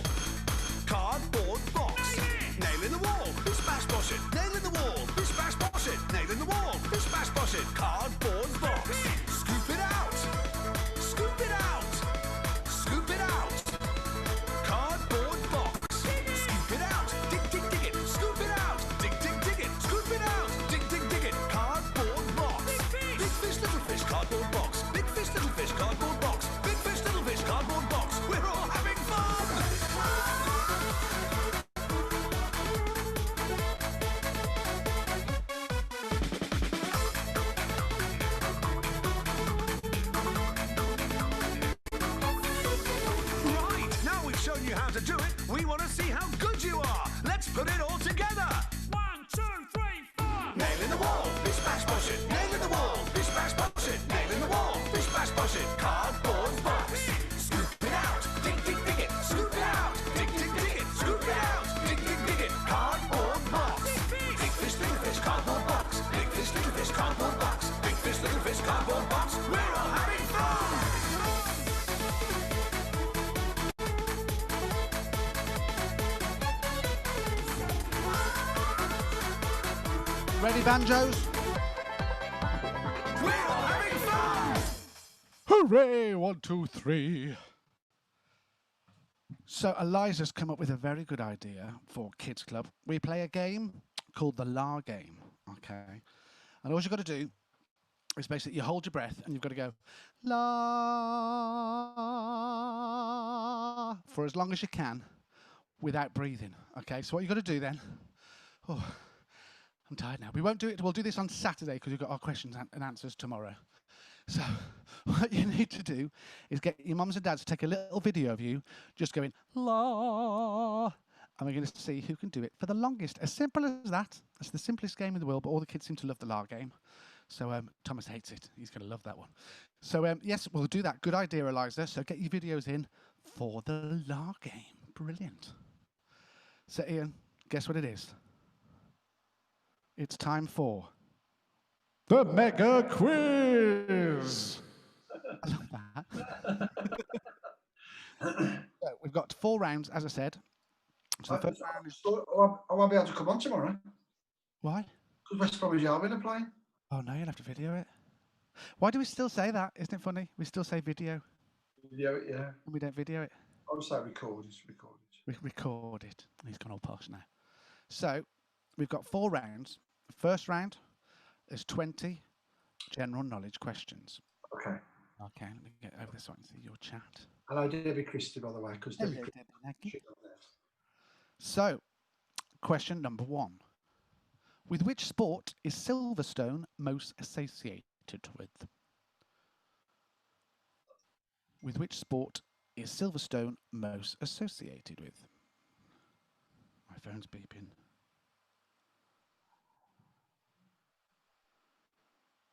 Cardboard box. Nail in the wall. Bish bash bosh it. Nail in the wall. Bish bash bosh it. Nail in the wall. Bish bash bosh it. Cardboard box. Scoop it out. Scoop it out. Scoop it out. Cardboard box. Scoop it out. Dig, dig, dig it. Scoop it out. Dig, dig, dig it. Scoop it out. Dig, dig, dig it. Cardboard box. Big fish, little fish, cardboard box. Big fish, little fish, cardboard box. Big fish, little fish, cardboard box. We're all having fun. Right, now we've shown you how to do it. We want to see how good you are. Let's put it all together. 1, 2, 3, 4. Nail in the wall. Bish bash bosh it. Nail in the wall. Bish bash bosh it. Nail in the wall. Bish bash bosh it. Cardboard box. Scoop it out. Dig, dig, dig it. Scoop it out. Dig, dig, dig it. Scoop it out. Dig, dig, dig it. Cardboard box. Big fish, little fish, cardboard box. Big fish, little fish, cardboard box. Big fish, little fish, cardboard box. We're all having fun. Ready, banjos? We're all having fun. Hooray! 1, 2, 3. So Eliza's come up with a very good idea for Kids Club. We play a game called the La Game, okay? And all you've got to do is basically you hold your breath and you've got to go La for as long as you can without breathing, okay? So what you've got to do then, oh, I'm tired now. We won't do it. We'll do this on Saturday because we've got our questions and answers tomorrow. So what you need to do is get your mums and dads to take a little video of you just going, la, and we're going to see who can do it for the longest. As simple as that. It's the simplest game in the world, but all the kids seem to love the la game. So Thomas hates it. He's going to love that one. So yes, we'll do that. Good idea, Eliza. So get your videos in for the la game. Brilliant. So Ian, guess what it is? It's time for the Mega Quiz. I love that. So we've got 4 rounds, as I said. So the first round is... I won't be able to come on tomorrow. Why? Because West Bromwich Albion are playing. Oh, no, you'll have to video it. Why do we still say that? Isn't it funny? We still say video. Video it, yeah. And we don't video it. I would say record it. We record it. He's gone all posh now. So we've got 4 rounds. The first round is 20 general knowledge questions. Okay. Okay, let me get over this so I can see your chat. Hello, Debbie Christie, by the way, because Debbie Christie. So, question number 1. With which sport is Silverstone most associated with? With which sport is Silverstone most associated with? My phone's beeping.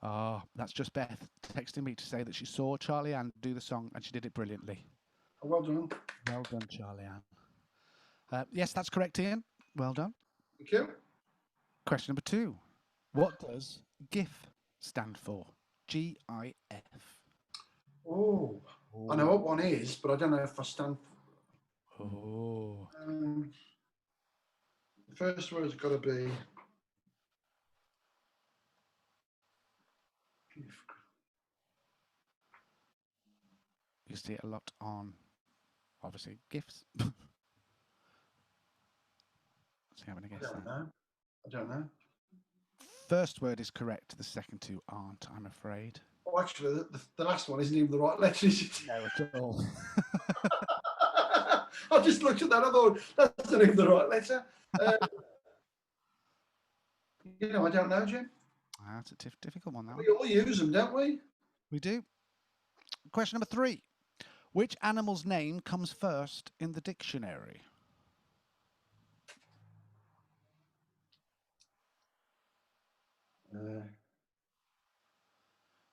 Ah, that's just Beth texting me to say that she saw Charlie Ann do the song and she did it brilliantly. Oh, well done. Well done, Charlie Ann. Yes, that's correct, Ian. Well done. Thank you. Question number 2. What does GIF stand for? GIF. Oh, I know what one is, but I don't know if I stand for... Oh. The first word's got to be... You see it a lot on, obviously, GIFs. So having a guess. I don't know. First word is correct. The second 2 aren't, I'm afraid. Oh, actually, the last one isn't even the right letter, is it? No, at all. I just looked at that. I thought that's not even the right letter. I don't know, Jim. That's a difficult one. That We all use them, don't we? We do. Question number 3. Which animal's name comes first in the dictionary?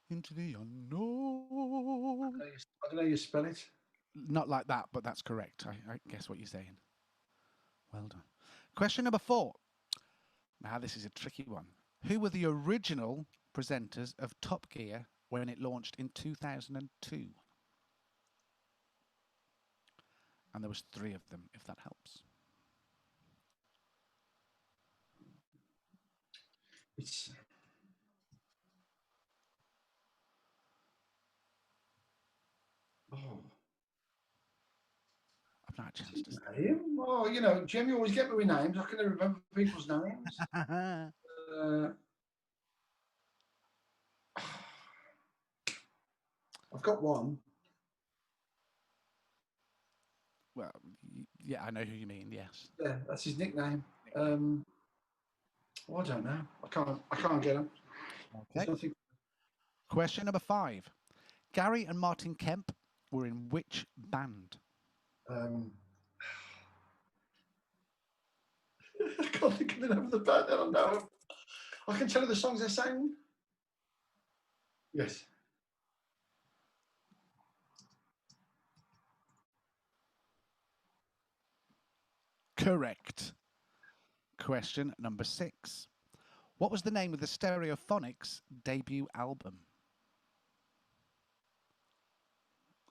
Into the unknown. I don't know how you spell it. Not like that, but that's correct. I guess what you're saying. Well done. Question number 4. Now, this is a tricky one. Who were the original presenters of Top Gear when it launched in 2002? And there was 3 of them, if that helps. It's I've not had a chance to say. name. Oh, you know, Jim, you always get me with names. I can never remember people's names. I've got one. Well, yeah, I know who you mean. Yes. Yeah, that's his nickname. I don't know. I can't get him. Okay. Nothing. Question number 5. Gary and Martin Kemp were in which band? I can't think of the name of the band. I don't know. I can tell you the songs they sang. Yes. Correct. Question number 6. What was the name of the Stereophonics debut album?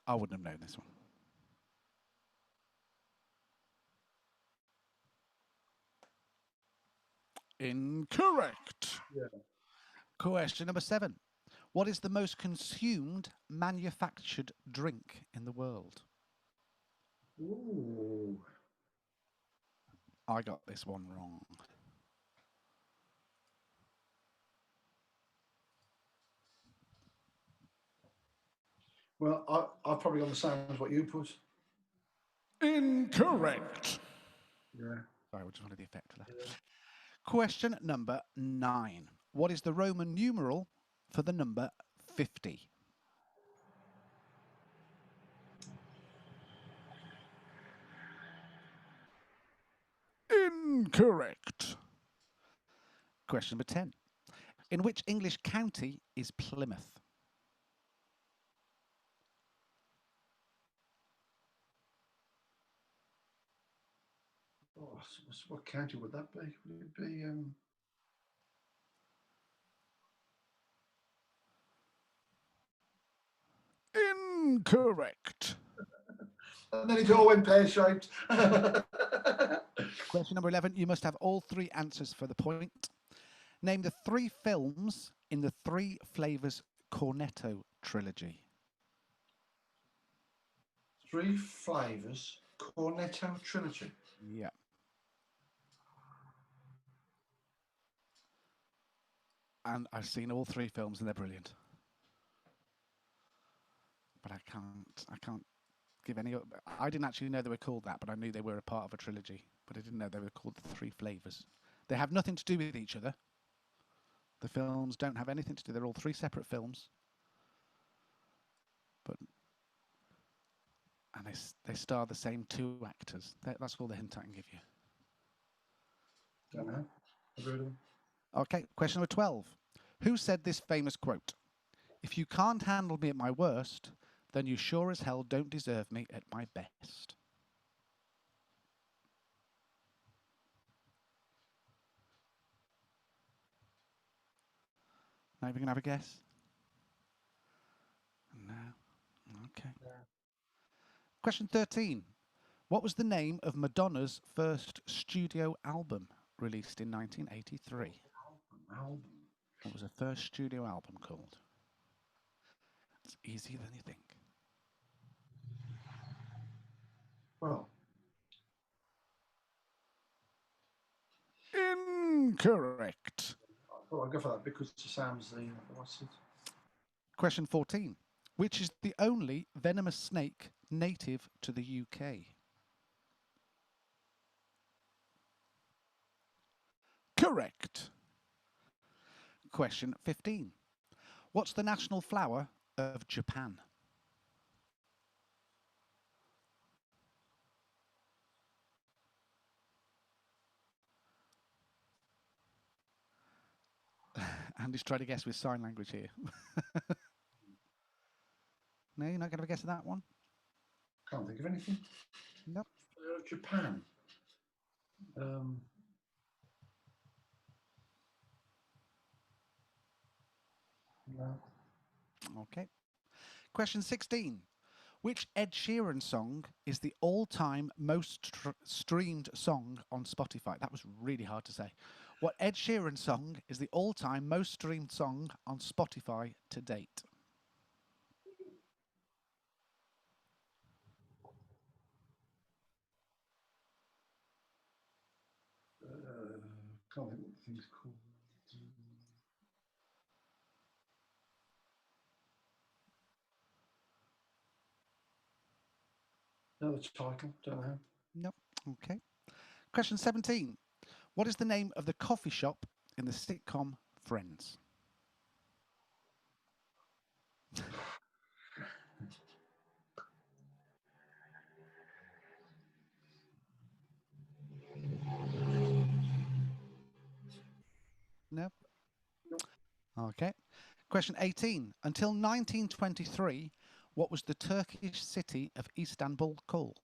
I wouldn't have known this one. Incorrect. Yeah. Question number 7. What is the most consumed manufactured drink in the world? Ooh. I got this one wrong. Well, I've probably got the same as what you put. Incorrect. Yeah. Sorry, we just wanted the effect for that. Yeah. Question number 9. What is the Roman numeral for the number 50? Incorrect. Question number 10. In which English county is Plymouth? Oh, what county would that be? Would it be? Incorrect. And then it all went pear-shaped. Question number 11. You must have all 3 answers for the point. Name the 3 films in the 3 Flavors Cornetto trilogy. 3 Flavors Cornetto trilogy. Yeah. And I've seen all 3 films and they're brilliant. But I can't give any. I didn't actually know they were called that, but I knew they were a part of a trilogy. But I didn't know they were called the 3 Flavors. They have nothing to do with each other. The films don't have anything to do. They're all 3 separate films. And they star the same 2 actors. That's all the hint I can give you. Don't know. Okay, question number 12. Who said this famous quote? If you can't handle me at my worst, then you sure as hell don't deserve me at my best. Now we can have a guess. No. Okay. Yeah. Question 13. What was the name of Madonna's first studio album released in 1983? Album. What was her first studio album called? It's easier than you think. Well. Incorrect. I'll go for that because it sounds the what's it? Question 14. Which is the only venomous snake native to the UK? Correct. Question 15. What's the national flower of Japan? Andy's trying to guess with sign language here. No, you're not going to have a guess at that one? Can't think of anything. Nope. Japan. No. Okay. Question 16. Which Ed Sheeran song is the all-time most streamed song on Spotify? That was really hard to say. What Ed Sheeran song is the all-time most streamed song on Spotify to date? Can't think what the thing's called. No, the title, don't know. No. Okay. Question 17. What is the name of the coffee shop in the sitcom Friends? No. Okay. Question 18. Until 1923, what was the Turkish city of Istanbul called?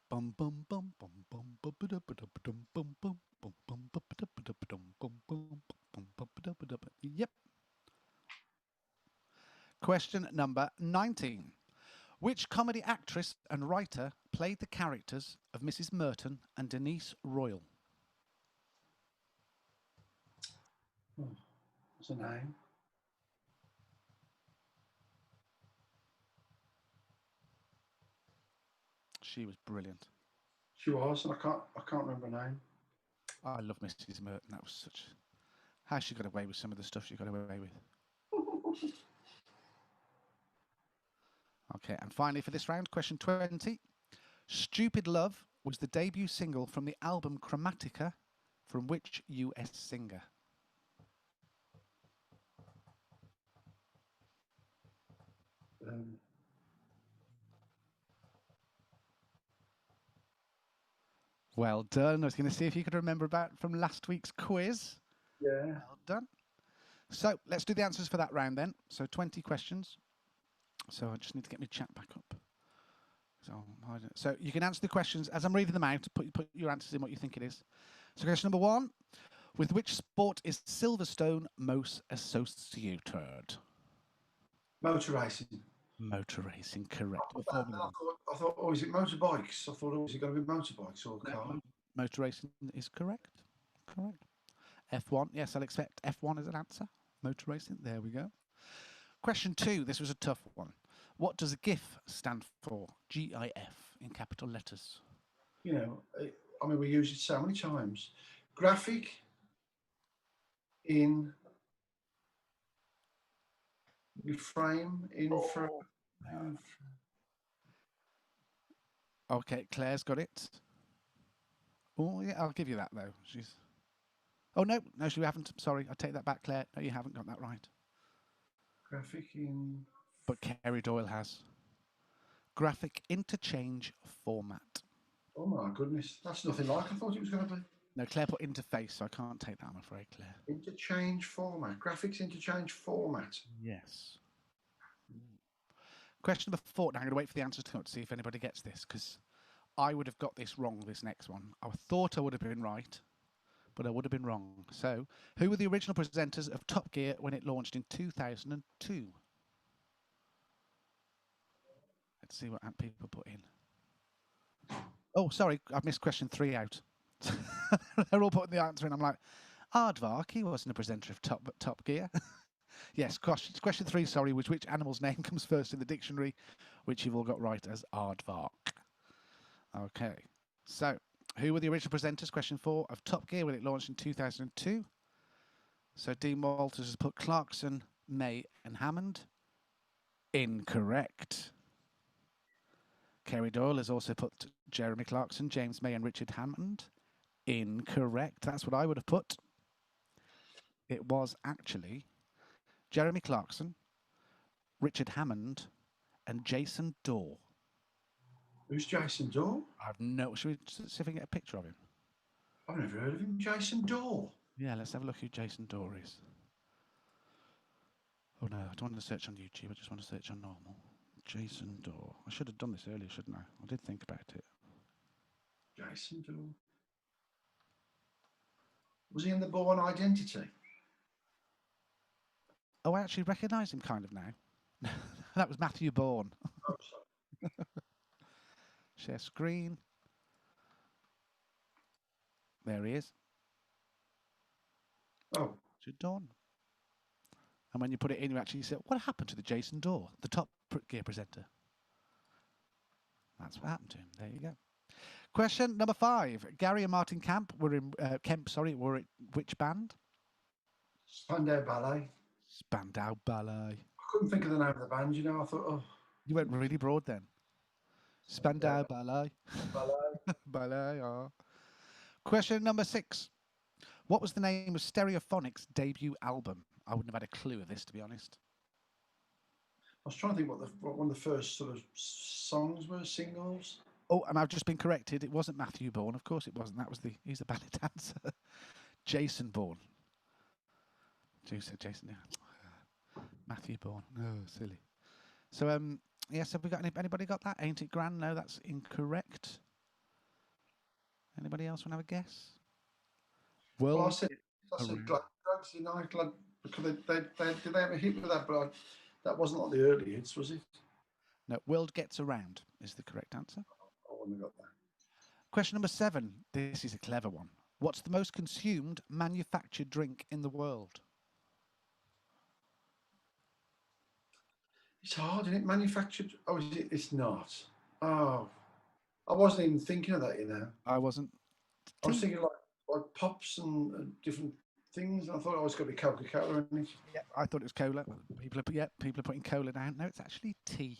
Bum bum bum bum bum bum ba-da ba-da ba-dum bum bum bum bum ba-ba-da ba-da ba-dum bum bum bum ba-ba-da ba-da ba. Yep. Question number 19. Which comedy actress and writer played the characters of Mrs. Merton and Denise Royal? What's the name? She was brilliant. She was, and I can't remember her name. I love Mrs. Merton. That was such... How she got away with some of the stuff she got away with. Okay, and finally for this round, question 20. Stupid Love was the debut single from the album Chromatica from which US singer? Well done. I was going to see if you could remember about from last week's quiz. Yeah. Well done. So let's do the answers for that round then. So 20 questions. So I just need to get my chat back up. So you can answer the questions as I'm reading them out. Put your answers in what you think it is. So question number 1. With which sport is Silverstone most associated? Motor racing. Motor racing, correct. Or I Formula One. thought, oh, is it motorbikes? I thought, oh, is it going to be motorbikes or car? Motor racing is correct. Correct. F1, yes, I'll accept F1 as an answer. Motor racing, there we go. Question 2, this was a tough one. What does GIF stand for? GIF in capital letters. You know, I mean, we use it so many times. Graphic in frame, Okay, Claire's got it. Oh, yeah, I'll give you that, though. She's... Oh, no, you haven't. Sorry, I take that back, Claire. No, you haven't got that right. Graphic in... But Kerry Doyle has. Graphic interchange format. Oh, my goodness. That's nothing like I thought it was going to be. No, Claire put interface, so I can't take that, I'm afraid, Claire. Interchange format. Graphics interchange format. Yes. Question number 4. Now I'm going to wait for the answers to come up to see if anybody gets this, because I would have got this wrong, this next one. I thought I would have been right, but I would have been wrong. So, who were the original presenters of Top Gear when it launched in 2002? Let's see what people put in. Oh, sorry, I've missed question 3 out. They're all putting the answer in. I'm like, Aardvark, he wasn't a presenter of Top Gear. Yes, question 3, sorry, was which animal's name comes first in the dictionary, which you've all got right as Aardvark. Okay, so who were the original presenters, question 4, of Top Gear when it launched in 2002? So Dean Walters has put Clarkson, May and Hammond. Incorrect. Kerry Doyle has also put Jeremy Clarkson, James May and Richard Hammond. Incorrect. That's what I would have put. It was actually Jeremy Clarkson, Richard Hammond and Jason Dorr. Who's Jason Dorr? I've no... Should we see if we can get a picture of him? I've never heard of him. Jason Dorr. Yeah, let's have a look who Jason Dorr is. Oh no, I don't want to search on YouTube. I just want to search on normal. Jason Dorr. I should have done this earlier, shouldn't I? I did think about it. Jason Dorr. Was he in the Bourne Identity? Oh, I actually recognise him kind of now. That was Matthew Bourne. Oh, sorry. Share screen. There he is. Oh, Richard Dawn. And when you put it in, you actually say, what happened to the Jason Dorr, the Top Gear presenter? That's what happened to him. There you go. Question number 5. Gary and Martin Kemp were in were at which band? Spandau Ballet. Spandau Ballet. I couldn't think of the name of the band, you know. I thought, oh, You went really broad then. Spandau Ballet. Ballet. Ballet. Oh. Question number 6. What was the name of Stereophonics' debut album? I wouldn't have had a clue of this, to be honest. I was trying to think what one of the first sort of songs were, singles. Oh, and I've just been corrected. It wasn't Matthew Bourne. Of course it wasn't. He's a ballet dancer. Jason Bourne. Jason, yeah. Matthew Bourne. Oh, silly. So, yes, have we got anybody got that? Ain't it grand? No, that's incorrect. Anybody else want to have a guess? Well, I said drugs, you know, because they did they have a hit with that, but that wasn't like the early hits, was it? No, World Gets Around is the correct answer. I wouldn't have got that. Question number 7. This is a clever one. What's the most consumed manufactured drink in the world? It's hard, isn't it? Manufactured. Oh, is it? It's not. Oh, I wasn't even thinking of that, you know. I wasn't. I was thinking like pops and different things. I thought, oh, it's got to be Coca-Cola, isn't it? Yeah, I thought it was cola. People are putting cola down. No, it's actually tea.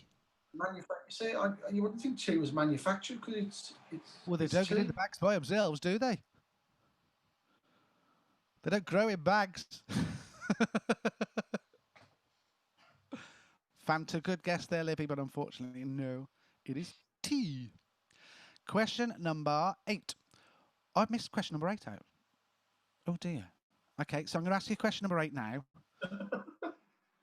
See, you wouldn't think tea was manufactured because it's. Well, they it's don't get in tea. the bags by themselves, do they? They don't grow in bags. Fanta, good guess there, Libby, but unfortunately, no. It is tea. Question number 8. I've missed question number 8 out. Oh, dear. Okay, so I'm going to ask you question number 8 now.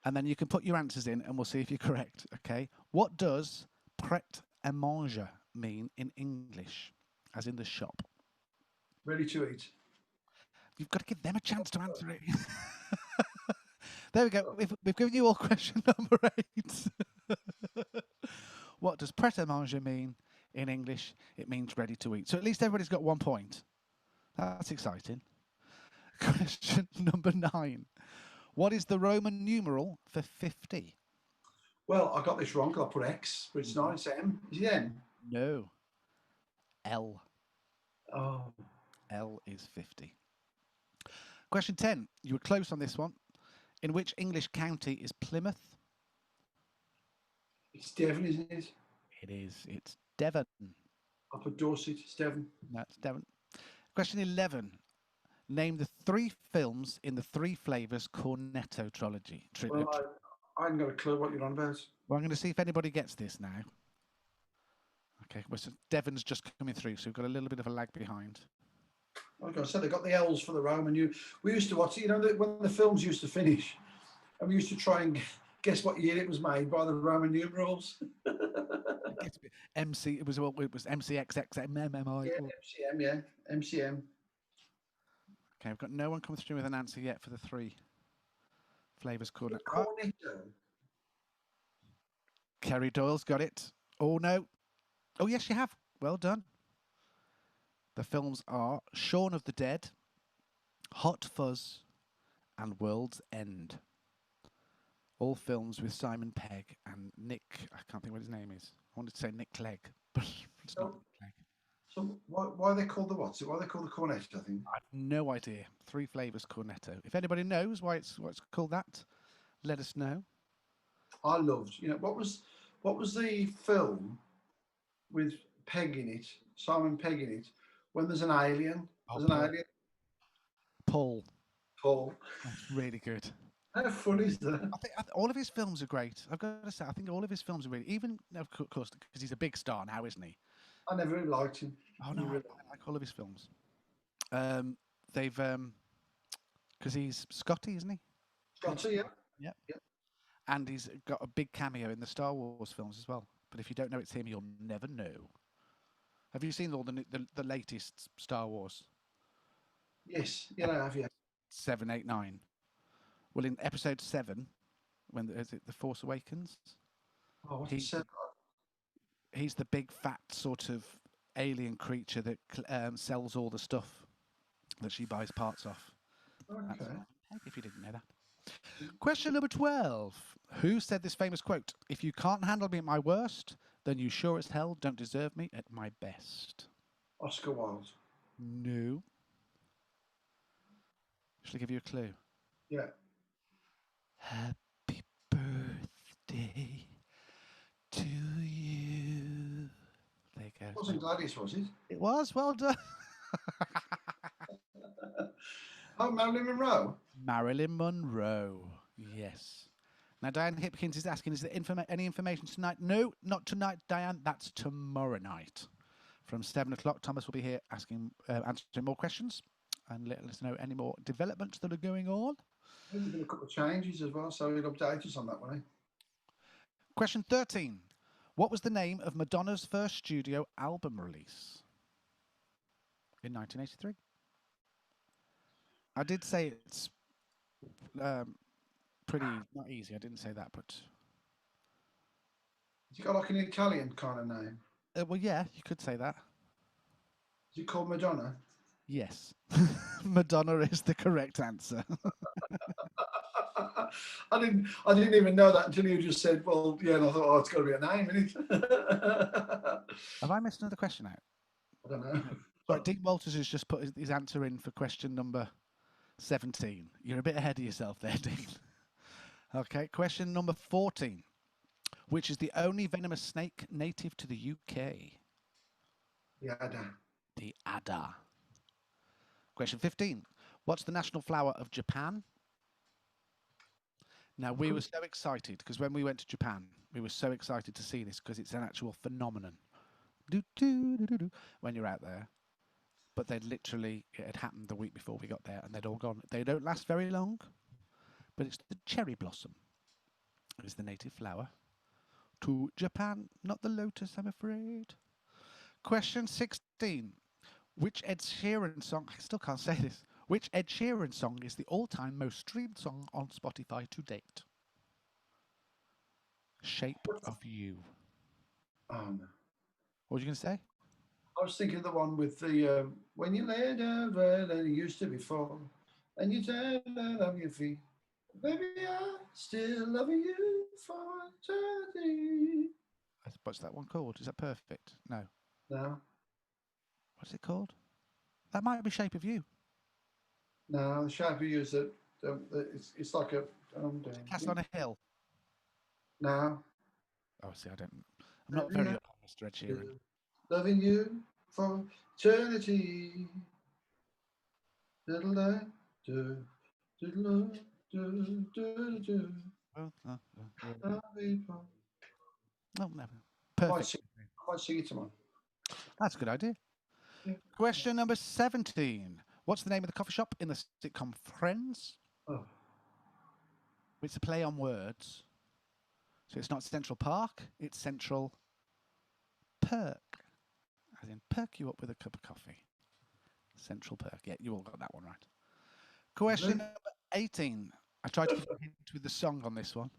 And then you can put your answers in and we'll see if you're correct, okay? What does prêt-à-manger mean in English, as in the shop? Ready to eat. You've got to give them a chance to answer it. There we go. We've given you all question number 8. What does prêt-à-manger mean in English? It means ready to eat. So at least everybody's got 1 point. That's exciting. Question number 9. What is the Roman numeral for 50? Well, I got this wrong because I put X, but it's not. It's M. Is it M? No. L. Oh. L is 50. Question 10. You were close on this one. In which English county is Plymouth? It's Devon, isn't it? It is. It's Devon. I put Dorset. It's Devon. That's Devon. Question 11. Name the 3 films in the 3 Flavors Cornetto trilogy. Well, I haven't got a clue what you're on about. Well, I'm going to see if anybody gets this now. Okay, well, so Devon's just coming through, so we've got a little bit of a lag behind. Like I said, they got the L's for the Roman. We used to watch it, you know, when the films used to finish, and we used to try and guess what year it was made by the Roman numerals. MC, it was MCXXMMI. Yeah, MCM, yeah, MCM. Okay, we've got no one come through with an answer yet for the 3 Flavors Cornetto. Cornetto. Kerry Doyle's got it. Oh, no. Oh, yes, you have. Well done. The films are Shaun of the Dead, Hot Fuzz, and World's End. All films with Simon Pegg and Nick, I can't think what his name is. I wanted to say Nick Clegg, but it's not Nick Clegg. So why are they called the what? Why are they called the Cornetto, I think? I have no idea. 3 Flavors Cornetto. If anybody knows why it's called that, let us know. I loved, you know, what was the film with Pegg in it, Simon Pegg in it, when there's an alien? There's an alien. Paul. That's really good. How funny is that? I think all of his films are great. I've got to say, I think all of his films are really, even, of course, because he's a big star now, isn't he? I never really liked him. Oh, no, I like all of his films. They've, because he's Scotty, isn't he? Scotty, yeah. Yep. And he's got a big cameo in the Star Wars films as well. But if you don't know it's him, you'll never know. Have you seen all the latest Star Wars? Yes, yeah, I have, yeah. 7, 8, 9. Well, in episode 7, when is it The Force Awakens? Oh, what's He's said? he's the big fat sort of alien creature that sells all the stuff that she buys parts of. That's Okay. Peg, if you didn't know that. Question number 12. Who said this famous quote? If you can't handle me at my worst, then you sure as hell don't deserve me at my best. Oscar Wilde. No. Shall I give you a clue? Yeah. Happy birthday to you. There you go. It wasn't Gladys, was it? It was. Well done. Oh, Marilyn Monroe. Marilyn Monroe. Yes. Now, Diane Hipkins is asking, is there any information tonight? No, not tonight, Diane. That's tomorrow night. From 7 o'clock, Thomas will be here answering more questions and letting us know any more developments that are going on. There's been a couple of changes as well, so he'll update us on that one. Question 13. What was the name of Madonna's first studio album release in 1983? I did say it's pretty not easy. I didn't say that, but Has it got like an Italian kind of name? well, yeah, you could say that. Is it called Madonna? Yes, Madonna is the correct answer. I didn't even know that until you just said, well, yeah, and I thought, oh, it's got to be a name, isn't it? Have I missed another question out? I don't know. Sorry, Dean Walters has just put his answer in for question number 17. You're a bit ahead of yourself there, Dean. Okay, question number 14. Which is the only venomous snake native to the UK? Yeah, I don't. The adder. Question 15. What's the national flower of Japan? Now, we were so excited because when we went to Japan, we were so excited to see this because it's an actual phenomenon. When you're out there. But it had happened the week before we got there and they'd all gone. They don't last very long, but it's the cherry blossom. It is the native flower to Japan, not the lotus, I'm afraid. Question 16. Which Ed Sheeran song, I still can't say this, which Ed Sheeran song is the all-time most streamed song on Spotify to date? Shape of You. Oh, no. What were you going to say? I was thinking of the one with the, when you lay down red and it used to be fall, and you turn on your feet. Baby, I'm still loving you for eternity. What's that one called? Is that Perfect? No. No, What's it called? That might be Shape of You. no, the shape of you is that it's like a Cast on a Hill. no. Oh, see, I'm not very up on Mr. Ed Sheeran. Loving you for eternity. Diddle-da, do, diddle-da, do, do, do. Oh, no. Perfect. I might sing it tomorrow. That's a good idea. Yeah. Question number 17. What's the name of the coffee shop in the sitcom Friends? Oh. It's a play on words. So it's not Central Park, it's Central Perk. As in, perk you up with a cup of coffee. Central Perk. Yeah, you all got that one right. Question number 18. I tried to give a hint with the song on this one.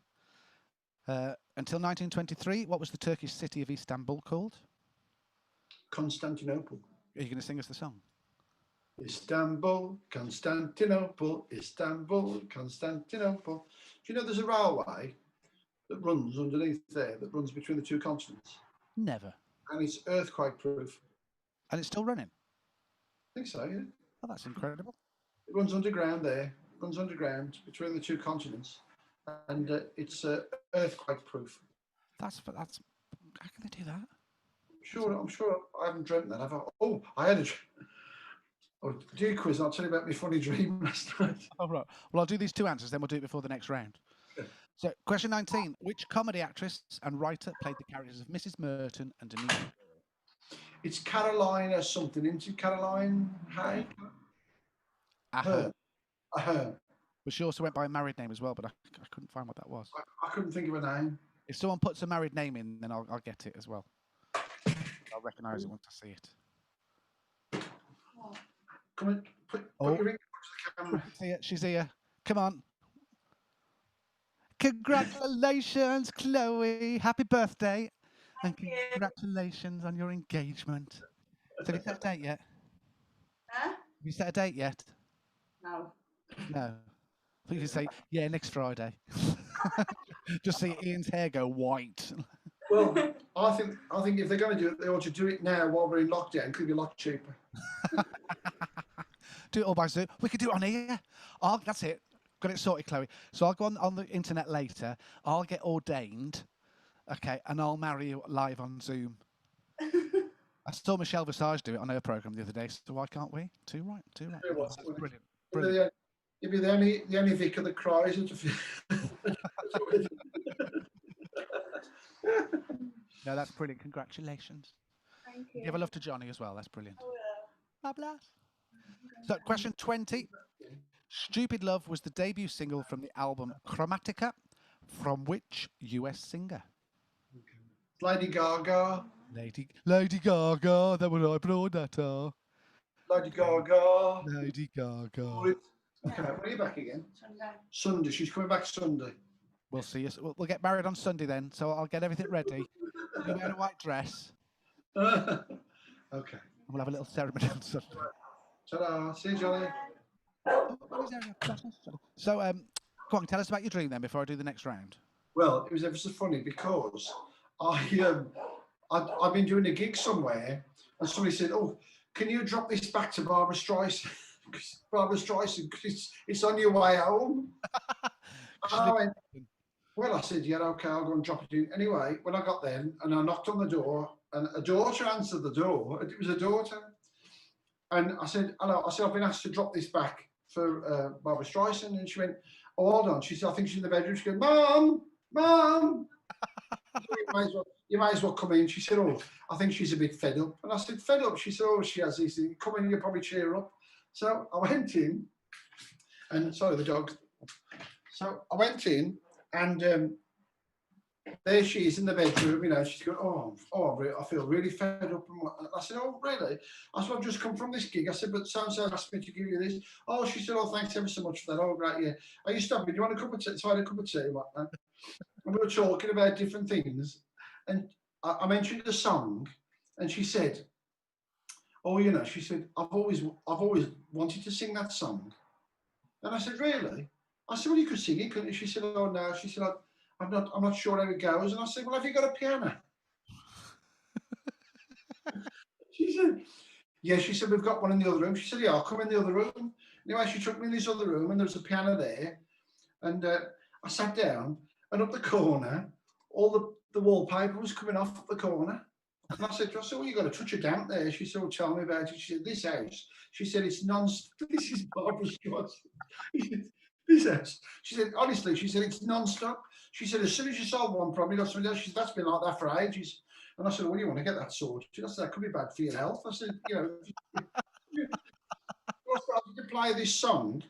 Until 1923, what was the Turkish city of Istanbul called? Constantinople. Are you going to sing us the song? Istanbul, Constantinople, Istanbul, Constantinople. Do you know there's a railway that runs underneath there, that runs between the two continents? Never. And it's earthquake proof. And it's still running? I think so, yeah. Oh, that's incredible. It runs underground there, runs underground between the two continents. And it's earthquake proof. That's how can they do that? I'm sure I haven't dreamt that, have I? Oh, I had a dream. Oh, do you quiz? I'll tell you about my funny dream last night. Oh, right. Well, I'll do these two answers, then we'll do it before the next round. Yeah. So, question 19. Which comedy actress and writer played the characters of Mrs. Merton and Denise? It's Carolina something, isn't it? Caroline Hay? Her. But she also went by a married name as well, but I couldn't find what that was. I couldn't think of a name. If someone puts a married name in, then I'll get it as well. I'll recognise it once I see it. Come on, put your ring to the camera. She's here. Come on. Congratulations, Chloe. Happy birthday. And you. congratulations on your engagement. So have you set a date yet? Huh? Have you set a date yet? No. No. I think you say, yeah, next Friday. Just see Ian's hair go white. Well, I think if they're going to do it, they ought to do it now while we're in lockdown. Could be a lot cheaper. Do it all by Zoom. We could do it on here. That's it. Got it sorted, Chloe. So I'll go on the internet later. I'll get ordained, okay, and I'll marry you live on Zoom. I saw Michelle Visage do it on her program the other day. So why can't we? Two right. That's brilliant. Brilliant. You'll be the only vicar that cries. No, that's brilliant. Congratulations. Thank you. Give a love to Johnny as well. That's brilliant. I will. Blah, blah. So, question 20. Stupid Love was the debut single from the album Chromatica. From which US singer? Lady Gaga. Lady Gaga. That would I blow that. Lady Gaga. Lady Gaga. Okay, when are you back again? Sunday. Sunday. She's coming back Sunday. We'll see. We'll get married on Sunday then. So I'll get everything ready. You'll wear a white dress. Okay. And we'll have a little ceremony on Sunday. Ta-da. See you, Johnny. So, go on, tell us about your dream then before I do the next round. Well, it was ever so funny because I've been doing a gig somewhere and somebody said, "Oh, can you drop this back to Barbara Streisand? Barbara Streisand, because it's on your way home." And I went, well, I said, yeah, okay, I'll go and drop it in. Anyway, when I got there and I knocked on the door and a daughter answered the door, it was a daughter. And I said, hello, I said, I've been asked to drop this back for Barbara Streisand. And she went, oh, hold on. She said, I think she's in the bedroom. She goes, Mum. You might as well come in. She said, oh, I think she's a bit fed up. And I said, fed up? She said, oh, she has these things. Come in, you'll probably cheer up. So I went in and, sorry, the dog. So I went in and there she is in the bedroom, you know, she's going, I feel really fed up. And I said, oh, really? I said, I've just come from this gig. I said, but so-and-so asked me to give you this. Oh, she said, oh, thanks ever so much for that. Oh, great, yeah. Are you stopping? Do you want a cup of tea? So I had a cup of tea. And we were talking about different things. And I mentioned a song and she said, oh, you know, she said, I've always wanted to sing that song. And I said, really? I said, well, you could sing it, couldn't you? She said, oh, no. She said, I'm not sure how it goes. And I said, well, have you got a piano? She said, yeah. She said, we've got one in the other room. She said, yeah, I'll come in the other room. Anyway, she took me in this other room and there was a piano there. And I sat down and up the corner, all the wallpaper was coming off at the corner. And I said, well, you got to touch a damp there. She said, well, tell me about it. She said, this house. She said, it's this is Barbara Streisand. This house. She said, honestly, she said, it's non-stop. She said, as soon as you solve one problem, you got something else. She said, that's been like that for ages. And I said, well, you want to get that sorted? She said, that could be bad for your health. I said, you know, I started to play this song,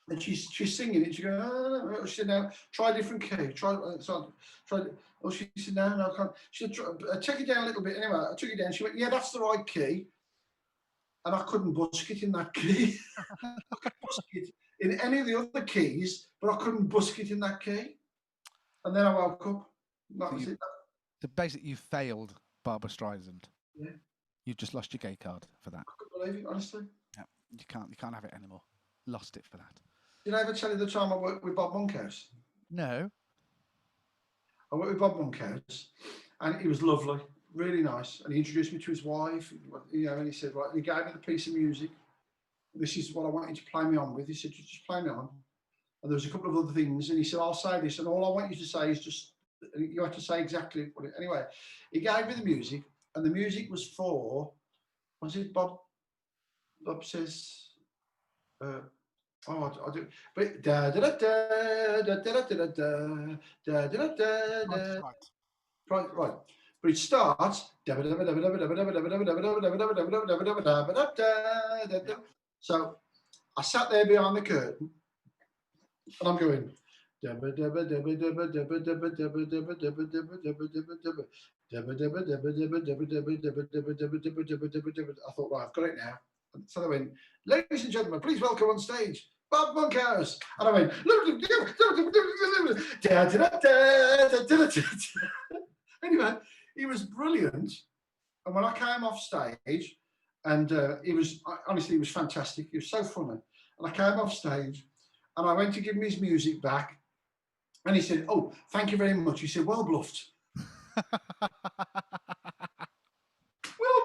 and she's singing it. She goes, oh. She said, no, try a different key. Try. Oh, she said, no, I can't. She said, take it down a little bit. Anyway, I took it down. She went, yeah, that's the right key. And I couldn't busk it in that key. I could busk it in any of the other keys, but I couldn't busk it in that key. And then I woke up. That was it. So basically, you failed Barbara Streisand. Yeah. You've just lost your gay card for that. I couldn't believe it, honestly. Yeah, you can't have it anymore. Lost it for that. Did I ever tell you the time I worked with Bob Monkhouse? No. I worked with Bob Monkhouse, and he was lovely, really nice. And he introduced me to his wife, you know, and he said, right, he gave me the piece of music. This is what I want you to play me on with. He said, just play me on. And there was a couple of other things. And he said, I'll say this. And all I want you to say is just, you have to say exactly what it, anyway, he gave me the music. And the music was for, was it Bob says, I do, but da da da da da da da da da da da. Right. But it starts. So I sat there behind the curtain, and I'm going. I thought, right, I've got it now. So they went, ladies and gentlemen, please welcome on stage Bob Monkhouse. And I went, anyway, he was brilliant. And when I came off stage, and honestly, he was fantastic. He was so funny. And I came off stage, and I went to give him his music back, and he said, "Oh, thank you very much." He said, "Well bluffed." Well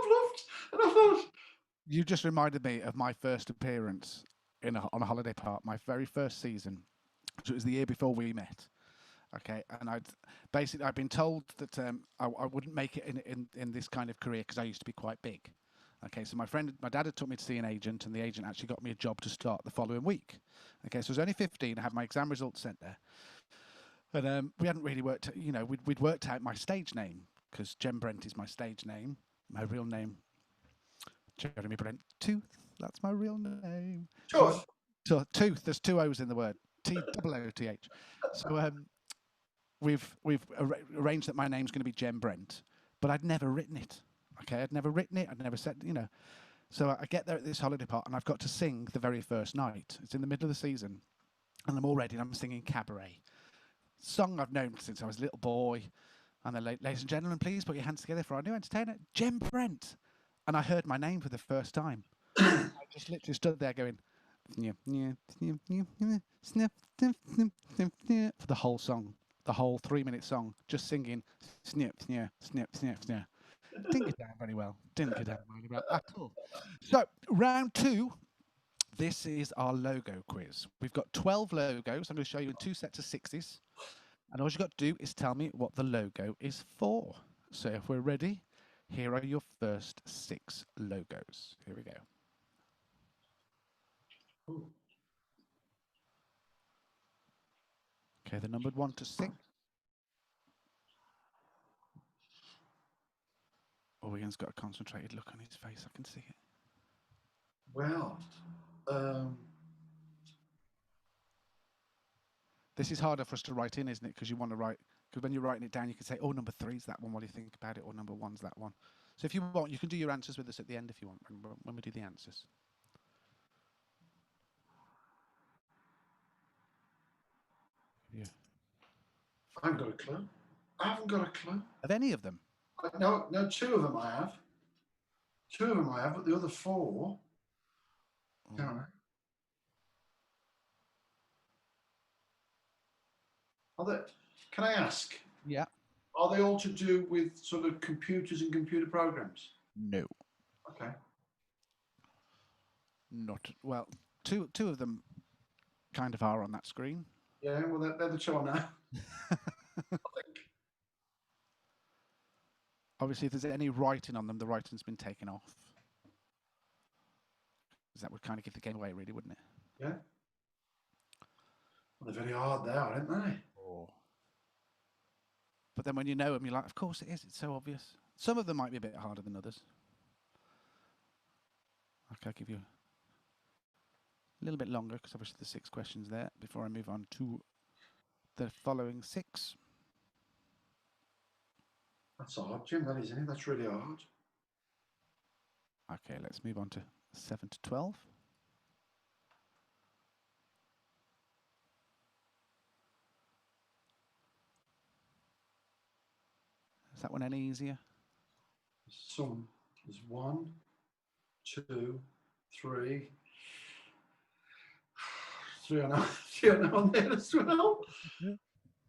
bluffed. And I thought, You just reminded me of my first appearance on a holiday park, my very first season. So it was the year before we met. Okay, and I'd been told that I wouldn't make it in this kind of career because I used to be quite big. Okay, so my dad had took me to see an agent, and the agent actually got me a job to start the following week. Okay, so I was only 15. I had my exam results sent there, and we hadn't really worked. We'd worked out my stage name because Jem Brent is my stage name. My real name, Jeremy Brent Tooth. That's my real name. tough. Tooth. There's two O's in the word. Tooth. So we've arranged that my name's going to be Jem Brent, but I'd never written it. Okay, I'd never written it. I'd never said, So I get there at this holiday park, and I've got to sing the very first night. It's in the middle of the season, and I'm all ready, and I'm singing Cabaret, song I've known since I was a little boy. And then, ladies and gentlemen, please put your hands together for our new entertainer, Jem Brent. And I heard my name for the first time. I just literally stood there going, for the whole song, the whole 3-minute song, just singing, snip, snip, snip, snip, snip. Didn't get down very well. Didn't get down very well at all. So, round 2. This is our logo quiz. We've got 12 logos. I'm going to show you in 2 sets of 6s. And all you've got to do is tell me what the logo is for. So if we're ready, here are your first 6 logos. Here we go. Ooh. Okay, they're numbered 1 to 6. Owen's got a concentrated look on his face. I can see it. Well, this is harder for us to write in, isn't it? Because you want to write. Because when you're writing it down, you can say, "Oh, number 3's that one. What do you think about it?" Or number 1's that one. So if you want, you can do your answers with us at the end if you want. When we do the answers. Yeah. I haven't got a clue. I haven't got a clue. Of any of them? No, 2 of them I have. 2 of them I have, but the other 4, Oh. don't know. Can I ask? Yeah. Are they all to do with sort of computers and computer programs? No. Okay. Not well. Two of them kind of are on that screen. Yeah, well, they're the 2 I know. I think. Obviously, if there's any writing on them, the writing's been taken off. Because that would kind of give the game away, really, wouldn't it? Yeah. Well, they're very hard there, aren't they? Oh. But then when you know them, you're like, of course it is. It's so obvious. Some of them might be a bit harder than others. Okay, I'll give you a little bit longer because obviously there's 6 questions there before I move on to the following 6. That's hard, Jim. That is, isn't it? That's really hard. Okay, let's move on to 7 to 12. Is that one any easier? There's 1, 2, 3. 3 I know. 3 I know on there as well.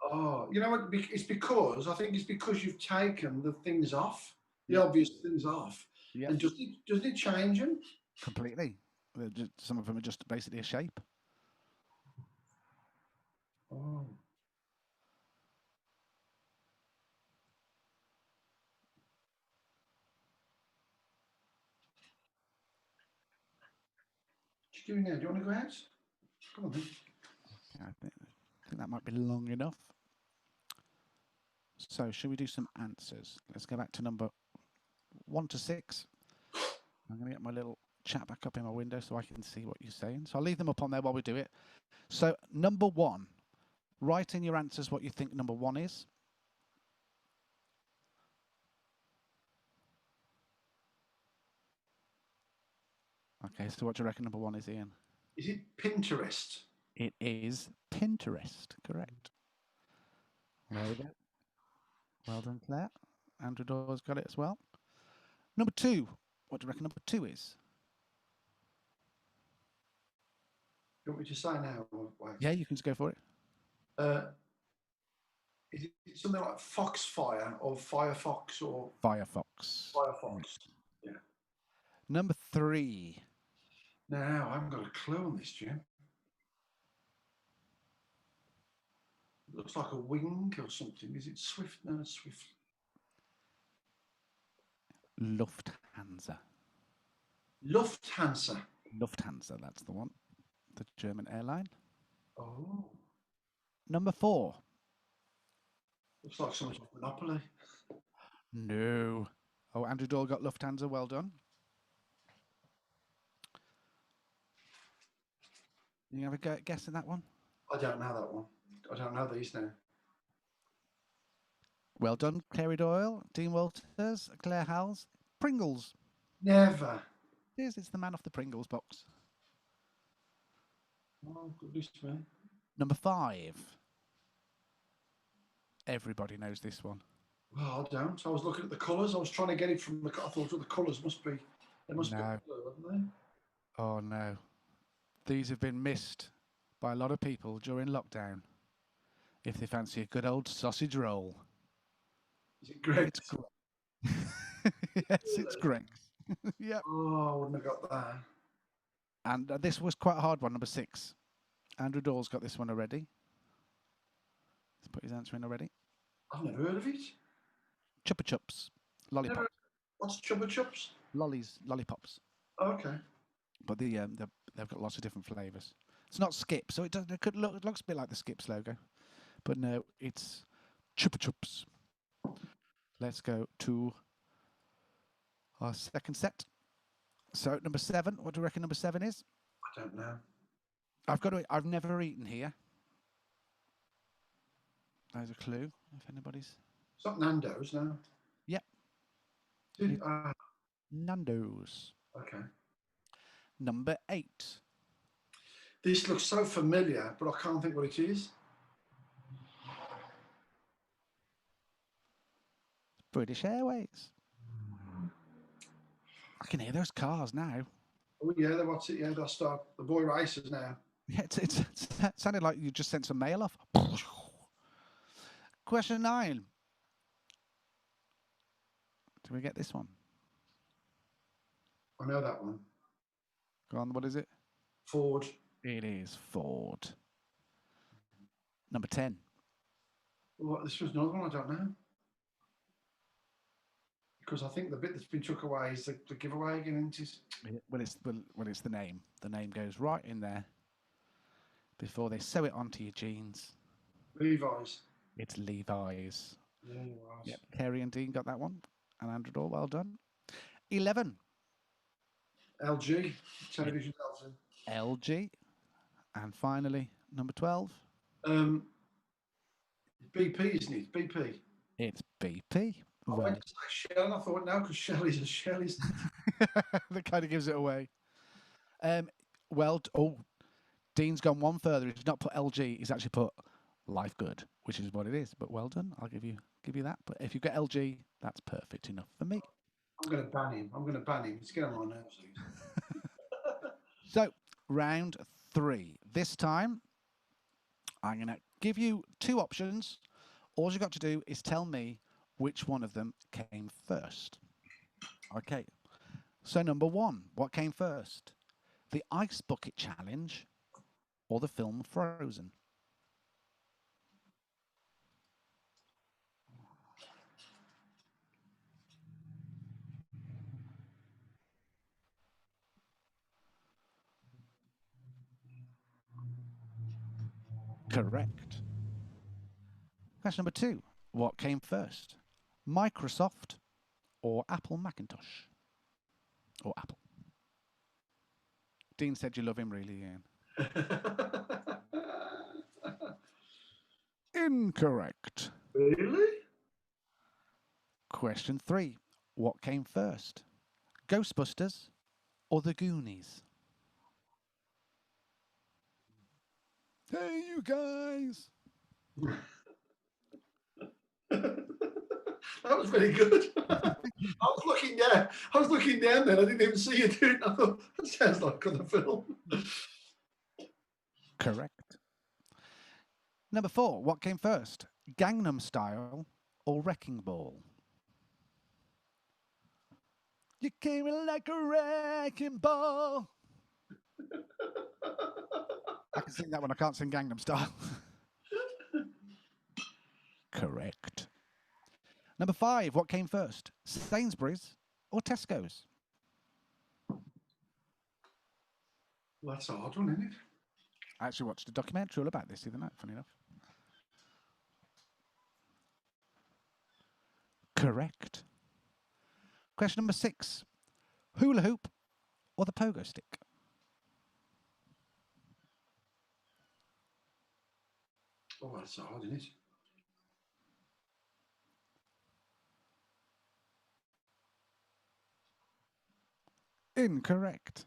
Oh, you know what? It's because I think it's because you've taken the things off, the obvious things off. Yeah. And doesn't it change them? Completely. Some of them are just basically a shape. Oh. What are you doing now? Do you want to go out? Come on then. Okay, I think that might be long enough. So, should we do some answers? Let's go back to number 1 to 6. I'm going to get my little chat back up in my window so I can see what you're saying. So I'll leave them up on there while we do it. So number 1, write in your answers what you think number 1 is. Okay, so what do you reckon number 1 is, Ian? Is it Pinterest? It is Pinterest, correct. There we go. Well done, Claire. Andrew Dawes got it as well. Number 2. What do you reckon number 2 is? You want me to say now? Or wait? Yeah, you can just go for it. Is it something like Foxfire or Firefox or Firefox. Firefox? Yeah. Number 3. Now, I haven't got a clue on this, Jim. It looks like a wing or something. Is it Swift? No, it's Swift. Lufthansa. Lufthansa. Lufthansa, that's the one. The German airline. Oh, Number 4. looks like something like Monopoly. No. Oh, Andrew Dawes got Lufthansa. Well done. You have a guess at that one? I don't know that one. I don't know these now. Well done, Clary Doyle, Dean Walters, Claire Howells. Pringles. Never. It's the man off the Pringles box. Oh, goodness me. Number 5. Everybody knows this one. Well, I don't. I was looking at the colours. I was trying to get it from the. I thought the colours must be. They must be No. blue, haven't Oh no. These have been missed by a lot of people during lockdown. If they fancy a good old sausage roll. they? Is it Greg? It's yes, it's Greg's. Yep. Oh, I wouldn't have got that. And this was quite a hard one, number 6. Andrew Dawes got this one already. He's put his answer in already. I've never heard of it. Chupa Chups. Lollipops. What's Chupa Chups? Lollipops. Oh, okay. But they've got lots of different flavours. It's not Skip, so it looks a bit like the Skips logo. But no, it's Chupa Chups. Let's go to our second set. So number 7, what do you reckon number 7 is? I don't know. I've never eaten here. There's a clue, if anybody's. It's not Nando's, no. Yep. Nando's. Okay. Number 8. This looks so familiar, but I can't think what it is. British Airways. I can hear those cars now. Oh yeah, what's it? Yeah, they'll start the boy racers now. Yeah, it sounded like you just sent some mail off. Question 9. Do we get this one? I know that one. Go on, what is it? Ford. It is Ford. Number 10. Well, this was another one I don't know. Because I think the bit that's been took away is the giveaway again, isn't it? Well, it's the name. The name goes right in there before they sew it onto your jeans. Levi's. It's Levi's. Yeah, you're right. Yep. Kerry and Dean got that one. And Andrew Dawes, well done. 11. LG. Television LG. LG. And finally, number 12. BP, isn't it? BP. It's BP. I went to say Shell and I thought, no, because Shell is. That kind of gives it away. Dean's gone one further. He's not put LG. He's actually put Life Good, which is what it is. But well done. I'll give you that. But if you get LG, that's perfect enough for me. I'm going to ban him. It's getting on my nerves. So, round 3. This time, I'm going to give you 2 options. All you've got to do is tell me which one of them came first. Okay. So, number 1, what came first? The Ice Bucket Challenge or the film Frozen? Correct. Question number 2. What came first? Microsoft or Apple Macintosh? Or Apple? Dean said you love him, really, Ian. Incorrect. Really? Question 3. What came first? Ghostbusters or The Goonies? Hey, you guys. That was very good. I was looking down. I was looking down there. I didn't even see you do it. I thought that sounds like on the film. Correct. Number 4. What came first? Gangnam Style or Wrecking Ball? You came in like a wrecking ball. I can sing that one. I can't sing Gangnam Style. Correct. Number 5. What came first? Sainsbury's or Tesco's? Well, that's a hard one, isn't it? I actually watched a documentary all about this the other night, funny enough. Correct. Question number 6. Hula hoop or the pogo stick? Oh, that's hard, isn't it? Incorrect.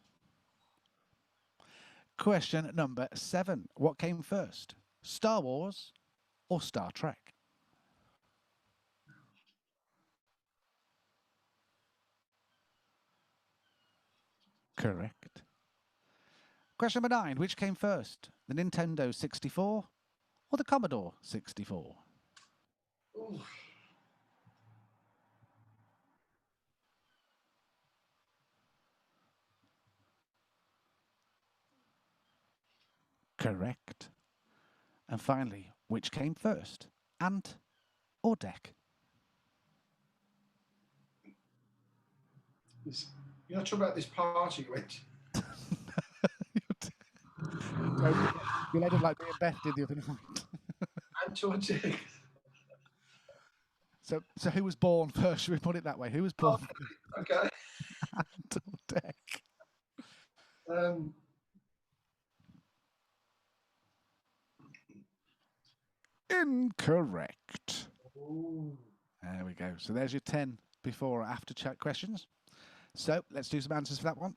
Question number 7. What came first? Star Wars or Star Trek? Correct. Question number 9. Which came first? The Nintendo 64 or the Commodore 64? Ooh. Correct. And finally, which came first? Ant or Deck? You're not talking about this party you went to? You made it like me and Beth did the other night. Ant or Dick? So who was born first? Should we put it that way? Who was born first? Okay. Ant or Deck? Incorrect. Ooh. There we go. So there's your 10 before or after chat questions. So let's do some answers for that one.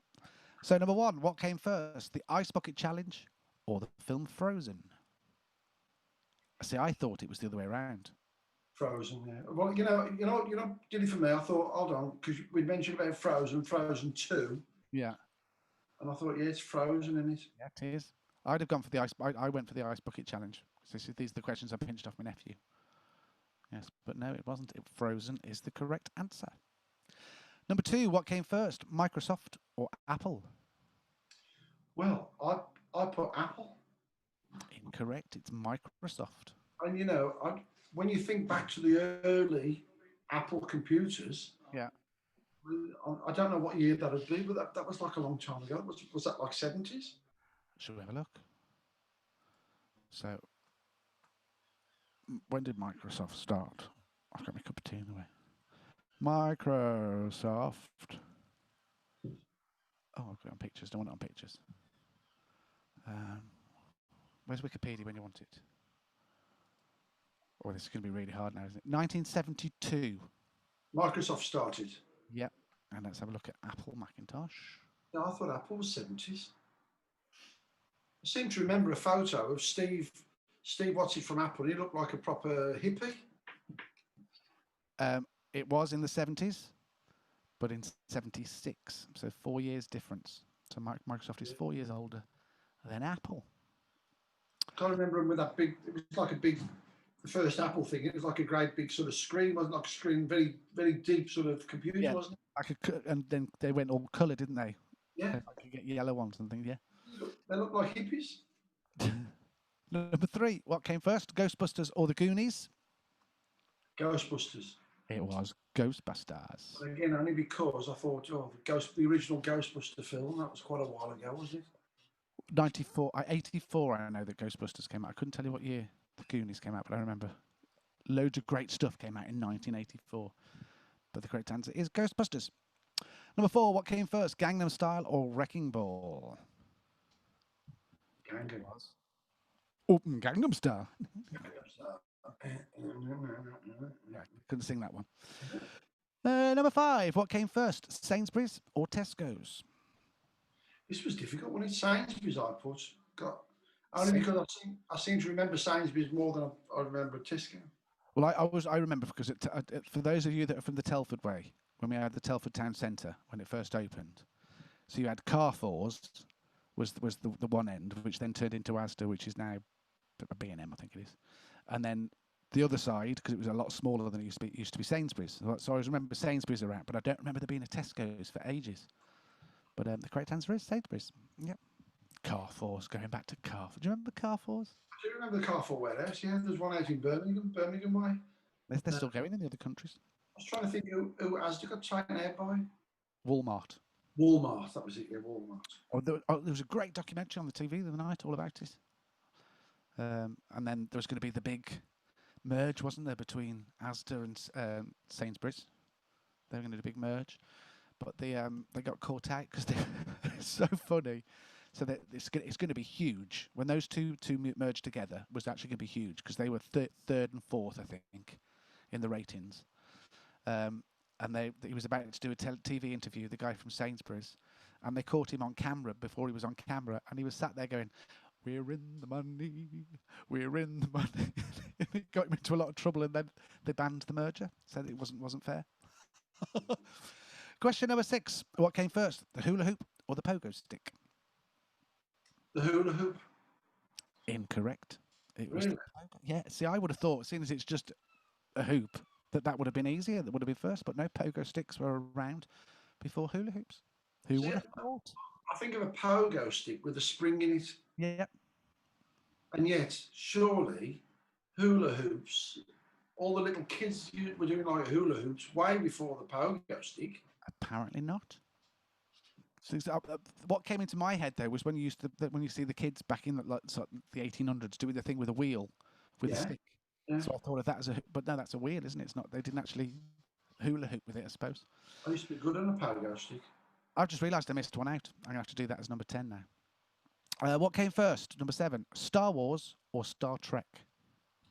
So number 1, what came first? The Ice Bucket Challenge or the film Frozen? See, I thought it was the other way around. Frozen, yeah. Well, you know, did it for me. I thought, hold on, because we mentioned about Frozen 2. Yeah. And I thought, yeah, it's Frozen, isn't it? Yeah, it is. I'd have gone for the ice. I went for the Ice Bucket Challenge. So these are the questions I pinched off my nephew. Yes, but no, it wasn't. Frozen is the correct answer. Number 2, what came first? Microsoft or Apple? Well, I put Apple. Incorrect. It's Microsoft. And you know, when you think back to the early Apple computers, Yeah. I don't know what year that would be, but that was like a long time ago. Was that like 70s? Shall we have a look? So, when did Microsoft start? I've got my cup of tea in the way. Microsoft. Oh, I've got it on pictures. Don't want it on pictures. Where's Wikipedia when you want it? Oh, this is going to be really hard now, isn't it? 1972. Microsoft started. Yep. And let's have a look at Apple Macintosh. No, I thought Apple was 70s. I seem to remember a photo of Steve Watson from Apple. He looked like a proper hippie. It was in the 70s, but in 76. So 4 years difference. So Microsoft is 4 years older than Apple. I can't remember him with that big, it was like the first Apple thing. It was like a great big sort of screen, wasn't it? Like a screen, very, very deep sort of computer, Yeah. wasn't it? And then they went all colour, didn't they? Yeah. I could get yellow ones and things, yeah. They look like hippies. Number 3, what came first? Ghostbusters or the Goonies? Ghostbusters. It was Ghostbusters. But again, only because I thought, the original Ghostbuster film, that was quite a while ago, wasn't it? 84, I know that Ghostbusters came out. I couldn't tell you what year the Goonies came out, but I remember loads of great stuff came out in 1984. But the correct answer is Ghostbusters. Number 4, what came first? Gangnam Style or Wrecking Ball? Gangnam. Oh, Gangnam Style. Couldn't sing that one. Number 5, what came first? Sainsbury's or Tesco's? This was difficult when it's Sainsbury's I put. Only because I seem to remember Sainsbury's more than I remember Tesco. Well, I remember because for those of you that are from the Telford way, when we had the Telford Town Centre when it first opened, so you had Carrefour's was the one end, which then turned into Asda, which is now a B&M, I think it is, and then the other side, because it was a lot smaller than it used to be Sainsbury's. So I always remember Sainsbury's around, but I don't remember there being a Tesco's for ages. But the correct answer is Sainsbury's. Yep. Carrefour's, going back to Carrefour. Do you remember Carrefour's? I do remember the Carrefour warehouse. Yeah, there's one out in Birmingham way. They're still going in the other countries. I was trying to think who Asda got taken out by. Walmart. Walmart, that was it. Yeah, Walmart. There was a great documentary on the TV the other night all about it. And then there was going to be the big merge, wasn't there, between Asda and Sainsbury's? They were going to do a big merge, but they got caught out because it's so funny. So that it's going to be huge when those two merged together. Was actually going to be huge because they were third and fourth, I think, in the ratings. And he was about to do a TV interview, the guy from Sainsbury's, and they caught him on camera before he was on camera, and he was sat there going, "We're in the money, we're in the money." It got him into a lot of trouble, and then they banned the merger, said it wasn't fair. Question number 6: what came first, the hula hoop or the pogo stick? The hula hoop. Incorrect. It was Really? yeah. See, I would have thought, seeing as it's just a hoop, that would have been easier. That would have been first, but no, pogo sticks were around before hula hoops. Who would have thought? I think of a pogo stick with a spring in it, Yeah. and yet surely hula hoops. All the little kids were doing like hula hoops way before the pogo stick. Apparently not. So what came into my head though was when you see the kids back in the 1800s doing the thing with a wheel with a stick. Yeah. So I thought of that as but no, that's a wheel, isn't it? It's not. They didn't actually hula hoop with it, I suppose. I used to be good on a pogo stick. I've just realised I missed one out. I'm gonna have to do that as number 10 now. What came first? Number 7: Star Wars or Star Trek?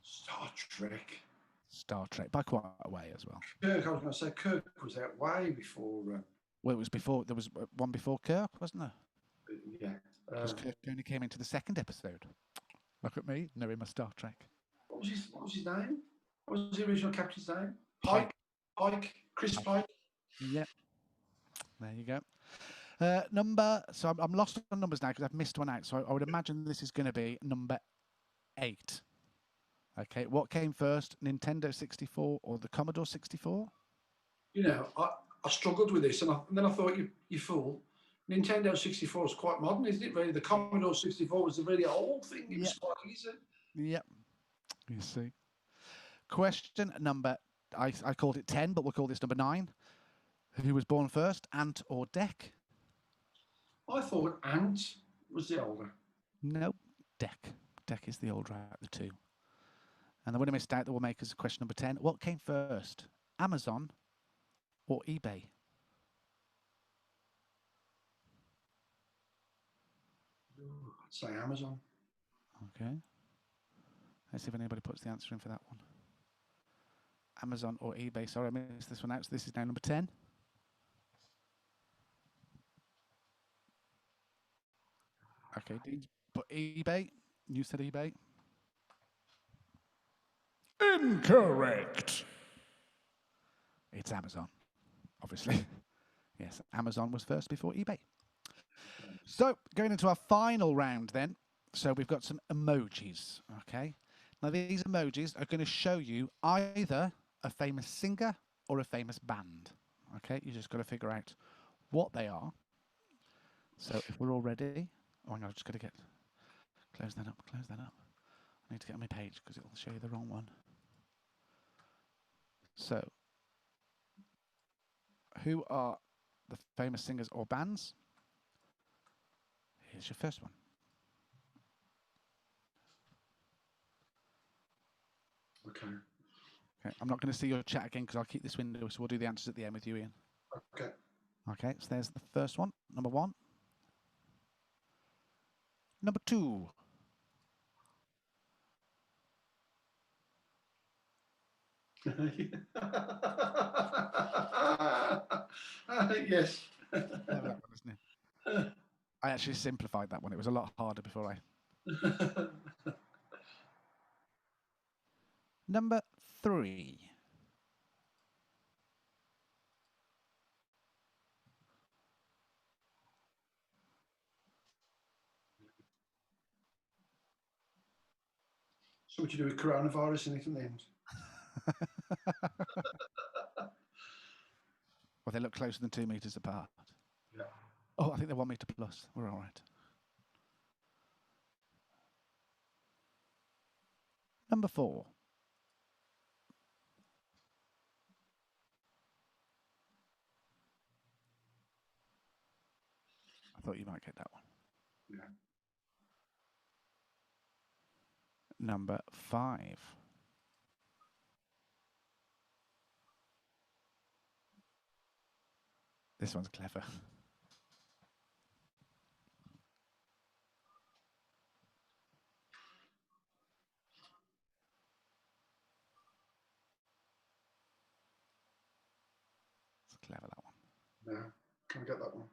Star Trek. Star Trek, by quite a way as well. Kirk, I was going to say Kirk was out way before. Well, it was before. There was one before Kirk, wasn't there? Yeah. Because Kirk only came into the second episode. Look at me, knowing my Star Trek. What was his name? What was the original captain's name? Pike. Chris Pike. Yep. There you go. So I'm lost on numbers now because I've missed one out. So I would imagine this is going to be number 8. Okay. What came first, Nintendo 64 or the Commodore 64? You know, I struggled with this, and then I thought, you fool. Nintendo 64 is quite modern, isn't it? Really, the Commodore 64 was a really old thing. It was quite easy. Yep. You see. Question number, I called it 10, but we'll call this number 9. Who was born first, Ant or Dec? I thought Ant was the older. Nope, Dec. Dec is the older out of the two. And the winner missed out that will make us question number 10. What came first, Amazon or eBay? I'd say Amazon. Okay. Let's see if anybody puts the answer in for that one. Amazon or eBay. Sorry, I missed this one out. So this is now number 10. Okay, Dean, but eBay. You said eBay. Incorrect. It's Amazon, obviously. Yes, Amazon was first before eBay. So, going into our final round then. So, we've got some emojis, okay? Now, these emojis are going to show you either a famous singer or a famous band, okay? You just got to figure out what they are. So, if we're all ready... Oh, hang on, I've just got to close that up. I need to get on my page because it'll show you the wrong one. So, who are the famous singers or bands? Here's your first one. Okay. Okay, I'm not going to see your chat again because I'll keep this window, so we'll do the answers at the end with you, Ian. Okay. Okay, so there's the first one, number 1. Number 2. Yes. That one, isn't it? I actually simplified that one. It was a lot harder before I Number 3. Something to do with coronavirus in it in the end. Well, they look closer than 2 meters apart. Yeah. Oh, I think they're 1 meter plus. We're all right. Number 4. I thought you might get that one. Yeah. Number 5. This one's clever. It's clever, that one. No, can't get that one.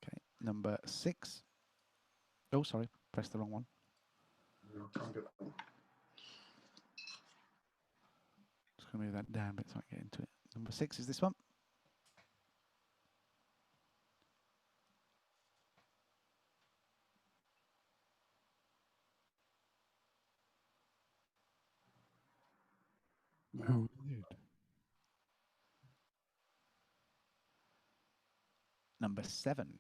Okay, number 6. Oh, sorry, pressed the wrong one. No, can't get that one. Just going to move that down a bit so I can get into it. Number 6 is this one. No. Number 7.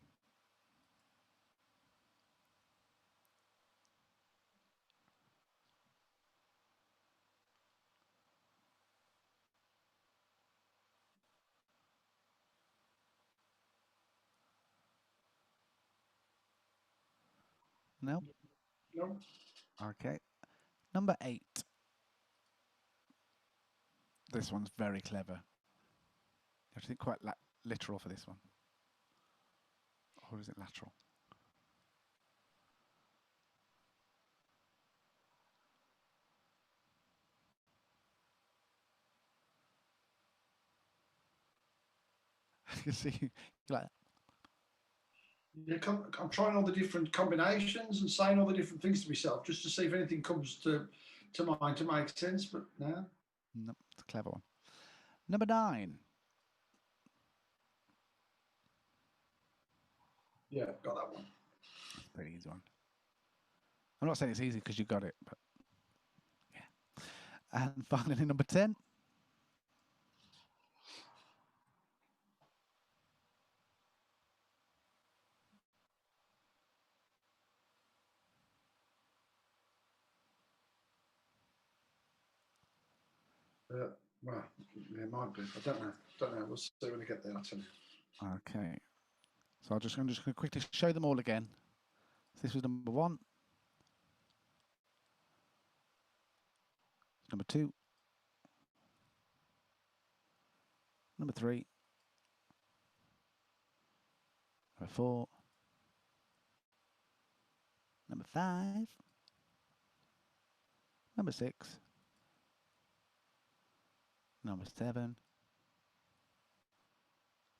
No. No. Okay. Number 8. This one's very clever. You have to think quite literal for this one. Or is it lateral? You can see, you're like, Yeah, I'm trying all the different combinations and saying all the different things to myself just to see if anything comes to mind to make sense, but no. no, it's a clever one. Number 9. Yeah, got that one. Pretty easy one. I'm not saying it's easy because you got it, but yeah. And finally, number 10. Well, it might be. I don't know. We'll see when we get there. I'll tell you. Okay. So I'm just going to quickly show them all again. So this was number 1. Number 2. Number 3. Number 4. Number 5. Number 6. Number 7.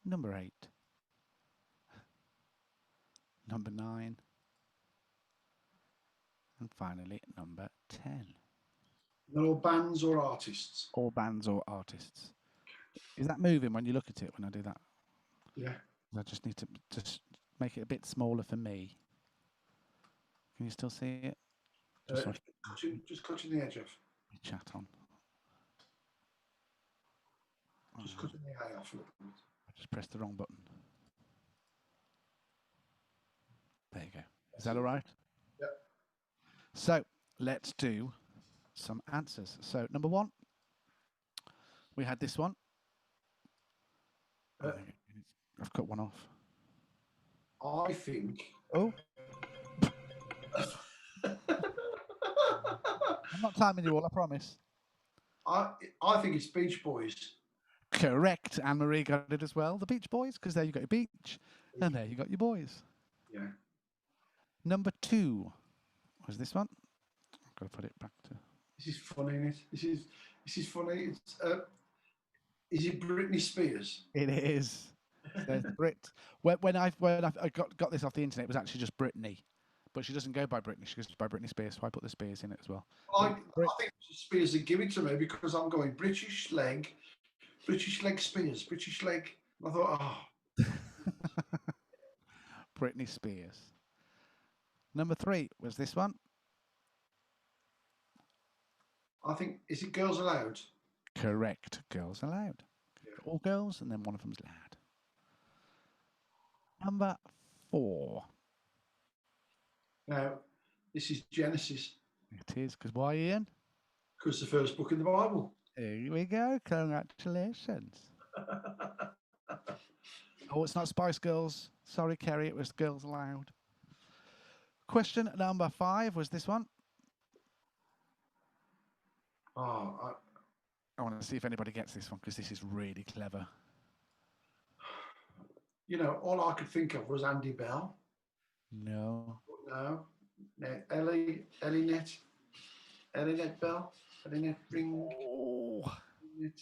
Number 8. Number 9. And finally, number 10. They're all bands or artists? All bands or artists. Is that moving when you look at it when I do that? Yeah. I just need to just make it a bit smaller for me. Can you still see it? Just cutting the edge off. Chat on. Just cutting the eye off a little bit. I just pressed the wrong button. There you go. Is that all right? Yep. So let's do some answers. So number 1, we had this one. I've cut one off. I think. Oh. I'm not timing you all, I promise. I think it's Beach Boys. Correct. Anne-Marie got it as well. The Beach Boys, because there you got your beach, and there you got your boys. Yeah. Number 2 was this one. I've got to put it back to. This is funny, isn't it? This is funny. It's is it Britney Spears? It is. There's Brit. When I got this off the internet, it was actually just Britney, But she doesn't go by Britney. She goes by Britney Spears. So I put the Spears in it as well. I think Spears would give it to me because I'm going British leg Spears, British leg. I thought, oh, Britney Spears. Number 3 was this one. I think, is it Girls Aloud? Correct. Girls Aloud. Yeah. All girls, and then one of them's lad. Number 4. Now, this is Genesis, It is, because why, Ian? because the first book in the Bible. Here we go. Congratulations. Oh, it's not Spice Girls. Sorry, Kerry. It was Girls Aloud. Question number 5 was this one. Oh, I want to see if anybody gets this one because this is really clever. you know, all I could think of was Andy Bell. No. No, Ellie Net Bell, Ellie Net Ring. Oh, it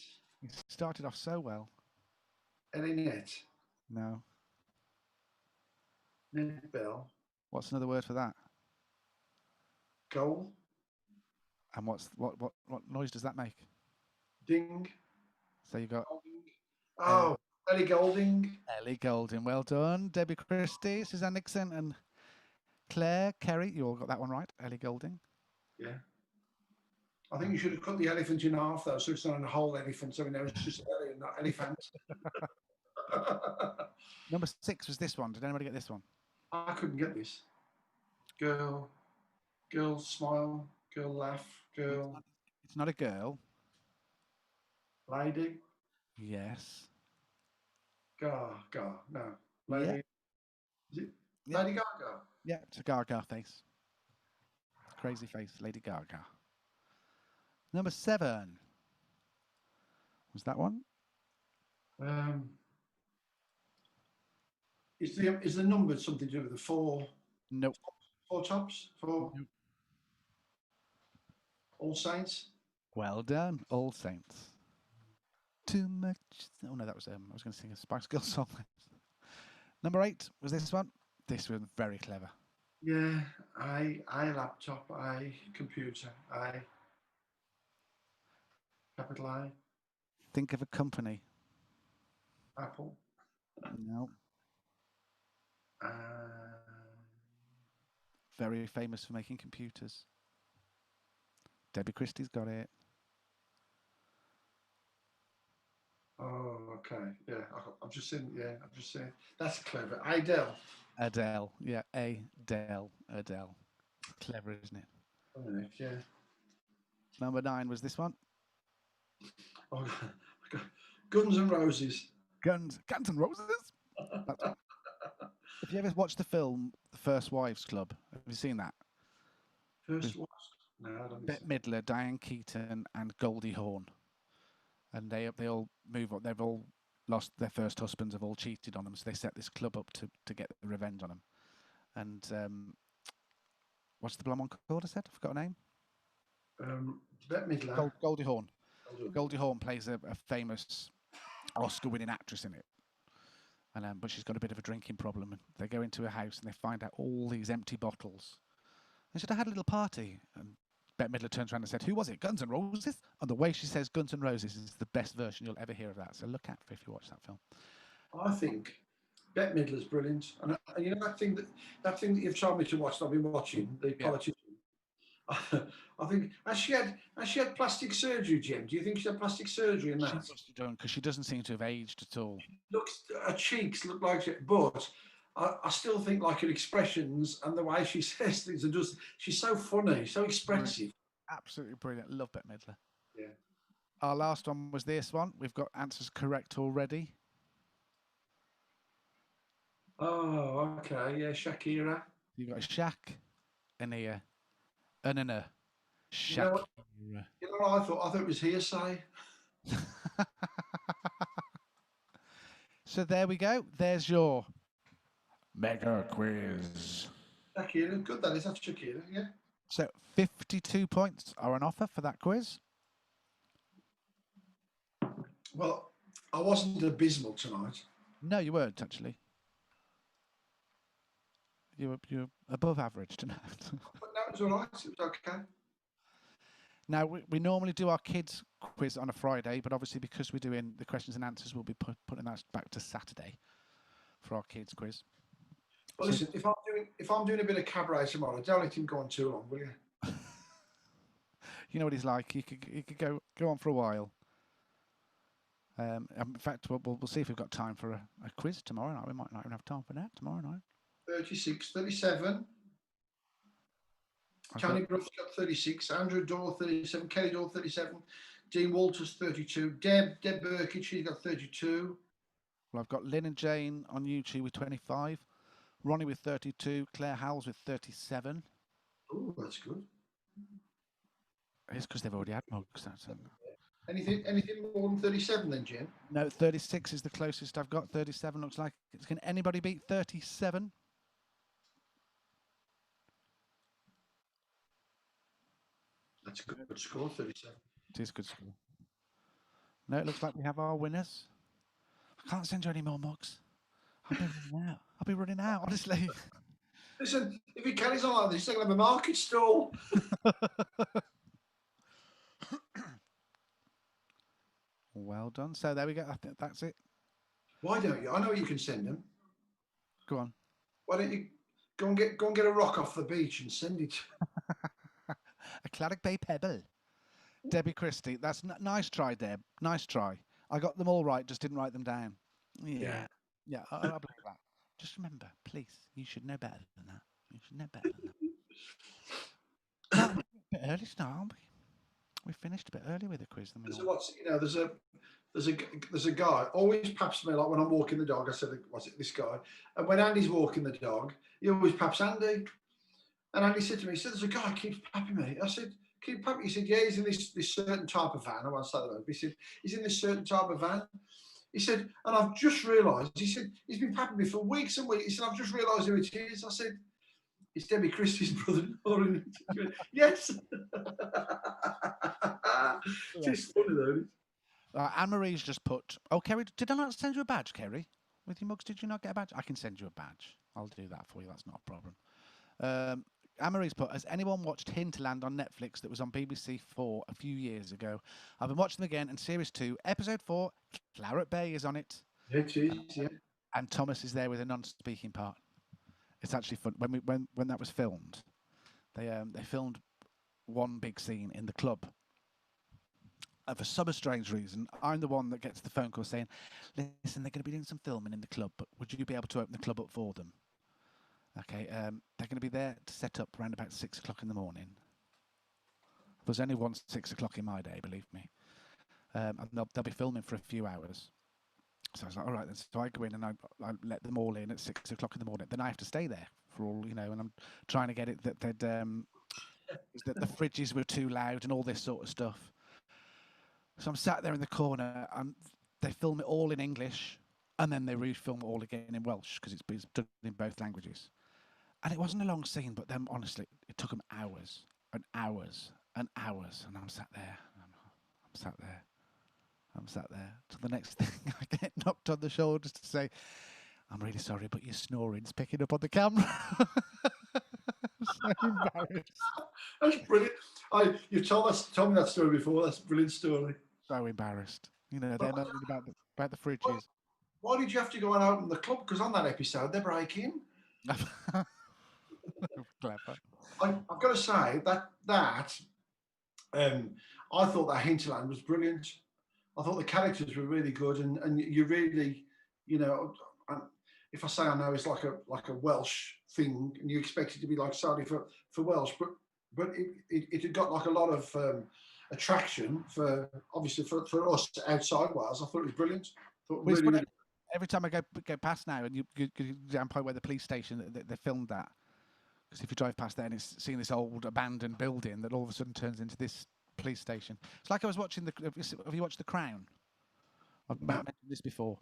started off so well. Ellie Net No. Bell. What's another word for that? Goal. And what noise does that make? Ding. So you got Oh, Ellie Golding. Ellie Goulding. Well done, Debbie Christie, Suzanne Nixon, and Claire Kerry. You all got that one right. Ellie Goulding. Yeah. I think you should have cut the elephant in half though, so it's not a whole elephant. So we know it's just Ellie and not elephant. Number 6 was this one. Did anybody get this one? I couldn't get this. Girl smile, girl laugh, girl It's not a girl. lady. Yes. No. Lady. Yeah. Is it Yeah. Lady Gaga? Yeah, it's a Gaga face. Crazy face, Lady Gaga. Number 7. Was that one? Is the number something to do with the four Nope. tops? Four Nope. All Saints? Well done, All Saints. Too much. Oh no, that was I was going to sing a Spice Girls song. Number 8 was this one. This was very clever. Yeah, I laptop, I computer, I capital I, Think of a company. Apple. No. Very famous for making computers. Debbie Christie's got it. Oh, okay. Yeah, I've just seen. Yeah, I've just seen. That's clever. Adele. Adele. Yeah, Adele. Clever, isn't it? Oh, yeah. Number 9 was this one. Oh, Guns N' Roses. Guns N' Roses. If you ever watched the film The First Wives Club, have you seen that? First what? No, I don't think Bette Midler, Diane Keaton, and Goldie Hawn, and they all move on. They've all lost their first husbands, have all cheated on them, so they set this club up to get revenge on them. And what's the blonde one called? I said I forgot her name. Bette Midler. Goldie Hawn. Goldie Hawn plays a famous Oscar-winning actress in it. And but she's got a bit of a drinking problem. And they go into her house and they find out all these empty bottles. And she said, I had a little party. And Bette Midler turns around and said, who was it? Guns N' Roses? And the way she says Guns N' Roses is the best version you'll ever hear of that. So look out for if you watch that film. I think Bette Midler's brilliant. And you know that thing that you've told me to watch, that I've been watching, the politician. I think has she had plastic surgery, Jim? Do you think she had plastic surgery in that? She must have done, because she doesn't seem to have aged at all. Her cheeks look like it, but I still think like her expressions and the way she says things and does. She's so funny, so expressive. Absolutely brilliant. Love Bette Midler. Yeah. Our last one was this one. We've got answers correct already. Oh, okay. Yeah, Shakira. You've got Shaq, Ania, Anana, You know Shakira. what I thought? I thought it was hearsay. So there we go. There's your mega quiz. Shakira, good that is. That's Shakira, yeah. So 52 points are on offer for that quiz. Well, I wasn't abysmal tonight. No, you weren't actually. you're above average tonight. But no, it was all right. It was okay. Now we normally do our kids quiz on a Friday, but obviously because we're doing the questions and answers, we'll be putting that back to Saturday for our kids quiz. Well, listen, if I'm doing a bit of cabaret tomorrow, don't let him go on too long, will you? You know what he's like. He could go on for a while. In fact, we'll see if we've got time for a quiz tomorrow night. We might not even have time for that tomorrow night. 36, 37. Tony Bruff's got 36. Andrew Dorr 37. Kelly Dorr 37. Dean Walters 32. Deb Burkitt, she's got 32. Well, I've got Lynn and Jane on YouTube with 25. Ronnie with 32. Claire Howells with 37. Oh, that's good. It's because they've already had mugs. Anything more than 37 then, Jim? No, 36 is the closest I've got. 37 looks like. Can anybody beat 37? That's a good score, 37. It is good score. No, it looks like we have our winners. I can't send you any more mugs. I'll be running out, honestly. Listen, if he carries on like this, he's going to have a market stall. Well done. So there we go. I think that's it. Why don't you? I know you can send them. Go on. Why don't you go and get a rock off the beach and send it? A Claric Bay Pebble. Debbie Christie. That's nice try, Deb. Nice try. I got them all right, just didn't write them down. Yeah. I believe that. Just remember, please, you should know better than that. You should know better than that. No, a bit early start, aren't we? We finished a bit early with the quiz than we there's a guy always paps me, like when I'm walking the dog. I said, "Was it this guy?" And when Andy's walking the dog, he always paps Andy. And Andy said to me, he said, "There's a guy who keeps papping me." I said, "Keep papping?" He said, "Yeah, he's in this certain type of van." I won't say the word. He said, "He's in this certain type of van." He said, "And I've just realised." He said, "He's been papping me for weeks and weeks." He said, "I've just realised who it is." I said, "It's Debbie Christie's brother-in-law." Yes. It's funny though. Anne-Marie's just put, oh, Kerry, did I not send you a badge, Kerry? With your mugs, did you not get a badge? I can send you a badge. I'll do that for you. That's not a problem. Anne-Marie's put, has anyone watched Hinterland on Netflix that was on BBC 4 a few years ago? I've been watching them again, and Series 2, Episode 4, Claret Bay is on it. It is, yeah. And Thomas is there with a non-speaking part. It's actually fun. When that was filmed, they filmed one big scene in the club. For some strange reason, I'm the one that gets the phone call saying, "Listen, they're going to be doing some filming in the club, but would you be able to open the club up for them?" Okay, they're going to be there to set up around about 6 o'clock in the morning. There's only one 6 o'clock in my day, believe me. And they'll be filming for a few hours. So I was like, all right, then. So I go in and I let them all in at 6 o'clock in the morning. Then I have to stay there for all, and I'm trying to get it that that the fridges were too loud and all this sort of stuff. So I'm sat there in the corner and they film it all in English and then they refilm it all again in Welsh because it's done in both languages. And it wasn't a long scene, but then honestly, it took them hours and hours and hours. And I'm sat there. I'm sat there. To the next thing, I get knocked on the shoulders to say, "I'm really sorry, but your snoring's picking up on the camera." I'm so embarrassed. That's brilliant. You've told me that story before. That's a brilliant story. So embarrassed. They're moaning about the fridges. Why did you have to go and open the club? Because on that episode, they break in. Clever. I've got to say that I thought that Hinterland was brilliant. I thought the characters were really good, and you really, if I say I know it's like a Welsh thing, and you expect it to be like solely for Welsh, but it had got like a lot of attraction for obviously for us outside Wales. I thought it was brilliant. Every time I go past now, and you down by where the police station they filmed that, because if you drive past there and it's seeing this old abandoned building that all of a sudden turns into this police station. It's like I was watching have you watched The Crown? I've mentioned this before.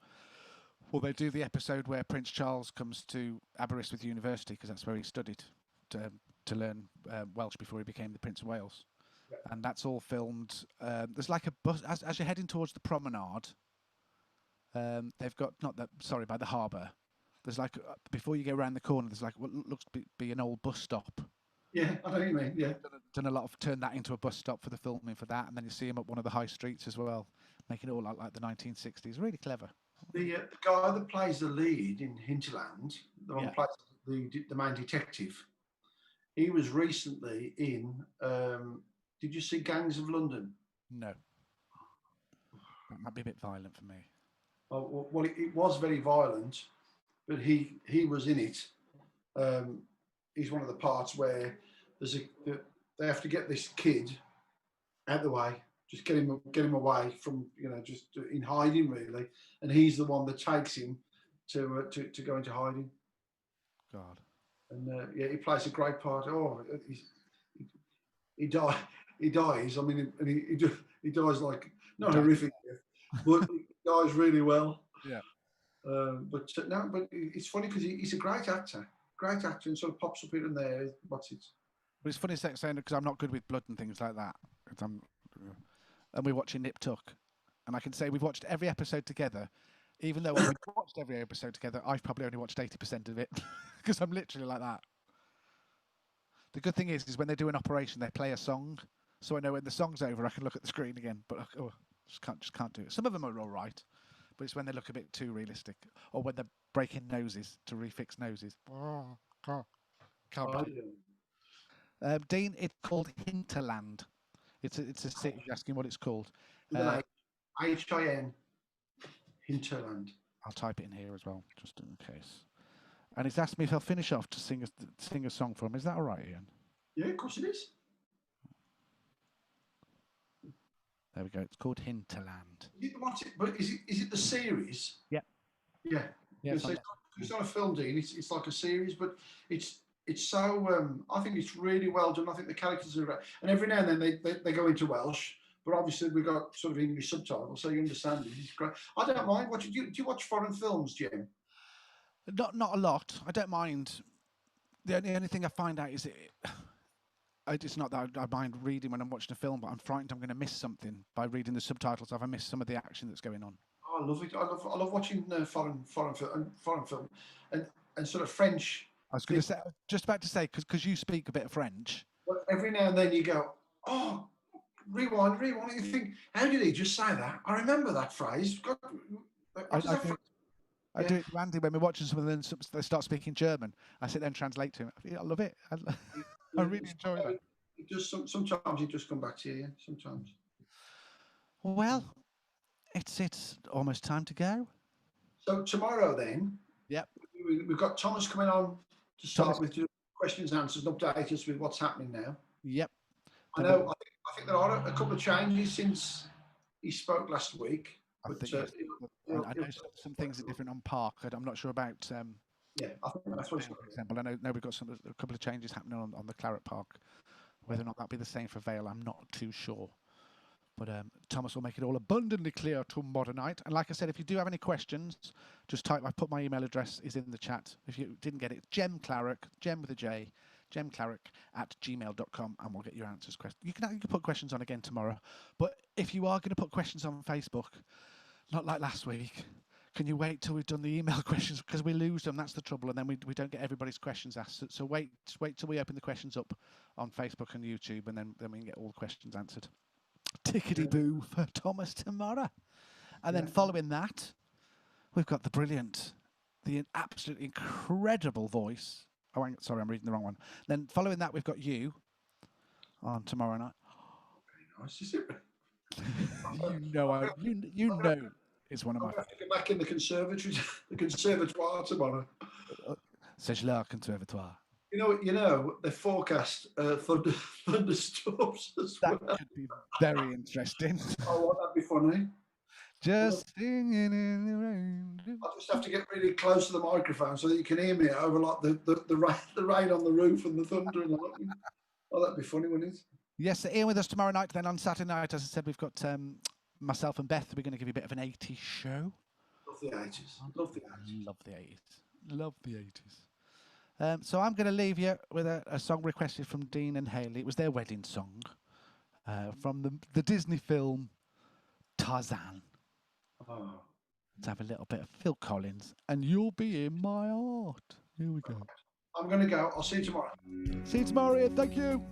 Well, they do the episode where Prince Charles comes to Aberystwyth University because that's where he studied to learn Welsh before he became the Prince of Wales. Yeah. And that's all filmed. There's like a bus as you're heading towards the promenade. They've got by the harbour. There's like before you go around the corner, there's like what looks to be an old bus stop. Yeah, I know what you mean. Yeah. Done a lot of turn that into a bus stop for the filming for that, and then you see him up one of the high streets as well, making it all like the 1960s. Really clever. The guy that plays the lead in Hinterland, the one Yeah. that plays the main detective, he was recently in. Did you see Gangs of London? No, that might be a bit violent for me. Oh, well, it was very violent, but he was in it. He's one of the parts where they have to get this kid out of the way, just get him away from, just in hiding really, and he's the one that takes him to go into hiding. God. And yeah, he plays a great part. Oh, he dies. I mean, and he dies like not horrific, but he dies really well. Yeah. But it's funny because he's a great actor, and sort of pops up here and there. What's it? But it's funny saying because I'm not good with blood and things like that. And we're watching Nip Tuck, and I can say we've watched every episode together. Even though we've watched every episode together, I've probably only watched 80% of it because I'm literally like that. The good thing is when they do an operation, they play a song, so I know when the song's over, I can look at the screen again. But just can't do it. Some of them are all right, but it's when they look a bit too realistic, or when they're breaking noses to refix noses. Can't. Dean, it's called Hinterland. It's a city. You're asking what it's called. H-I-N. Hinterland. I'll type it in here as well, just in case. And he's asked me if I'll finish off to sing a song for him. Is that all right, Ian? Yeah, of course it is. There we go. It's called Hinterland. Is it the series? Yeah. Yeah. It's not a film, Dean. It's like a series, but it's so. I think it's really well done. I think the characters are great. And every now and then they go into Welsh, but obviously we've got sort of English subtitles, so you understand it. It's great. I don't mind. Do you watch foreign films, Jim? Not a lot. I don't mind. The only thing I find out is it's not that I mind reading when I'm watching a film, but I'm frightened I'm going to miss something by reading the subtitles if I miss some of the action that's going on. Oh, I love it. I love watching foreign film and sort of French. I was going to say, just about to say, because you speak a bit of French. But every now and then you go, oh, rewind. And you think, how did he just say that? I remember that phrase. God, I do it to Andy when we're watching some of them. They start speaking German. I sit there and translate to him. I love it. I really enjoy that. It does. Sometimes it just come back to you. Sometimes. Well, it's almost time to go. So tomorrow, then. Yep. We've got Thomas coming on to start with questions and answers and update us with what's happening now. Yep. I know. I think there are a couple of changes since he spoke last week. I know some things are different on Park. I'm not sure about. Yeah, I think that's what. For example, I know we've got a couple of changes happening on the Claret Park. Whether or not that'll be the same for Vale, I'm not too sure. But Thomas will make it all abundantly clear tomorrow night. And like I said, if you do have any questions, just type. I put my email address is in the chat. If you didn't get it, Gem with a J, gemclaric@gmail.com, and we'll get your answers. You can put questions on again tomorrow. But if you are going to put questions on Facebook, not like last week, can you wait till we've done the email questions? Because we lose them, that's the trouble, and then we don't get everybody's questions asked. So wait till we open the questions up on Facebook and YouTube, and then we can get all the questions answered. Tickety-boo for Thomas tomorrow. And then following that, we've got the absolutely incredible voice. Oh, sorry, I'm reading the wrong one. Then following that, we've got you on tomorrow night. Very nice, is it? you know it's one of my. I have to go back in the conservatoire tomorrow. C'est la conservatoire. You know, they forecast thunderstorms as well. That could be very interesting. Oh, won't that be funny? Just singing in the rain. I just have to get really close to the microphone so that you can hear me over like the rain on the roof and the thunder and the lightning. Oh, that'd be funny, wouldn't it? Yes, Ian with us tomorrow night. Then on Saturday night, as I said, we've got myself and Beth. We're going to give you a bit of an 80s show. Love the 80s. Love the 80s. Love the 80s. Love the 80s. So I'm going to leave you with a song requested from Dean and Haley. It was their wedding song from the Disney film Tarzan. Oh. Let's have a little bit of Phil Collins, and you'll be in my heart. Here we go. I'm going to go. I'll see you tomorrow. See you tomorrow, Ian. Thank you.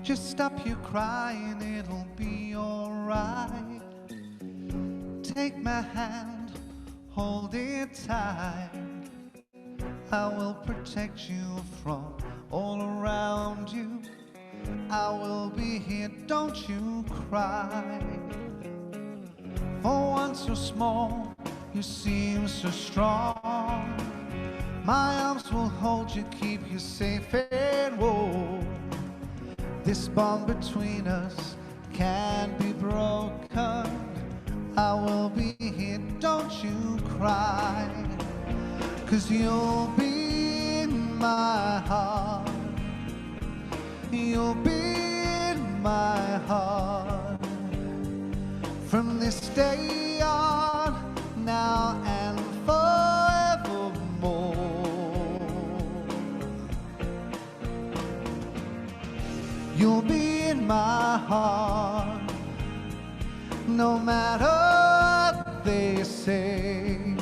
Just stop your crying, it'll be alright. Take my hand, hold it tight. I will protect you from all around you. I will be here, don't you cry. For once so small, you seem so strong. My arms will hold you, keep you safe and warm. This bond between us can't be broken. I will be here, don't you cry. 'Cause you'll be in my heart. You'll be in my heart. From this day on, now and forevermore. You'll be in my heart, no matter what they say.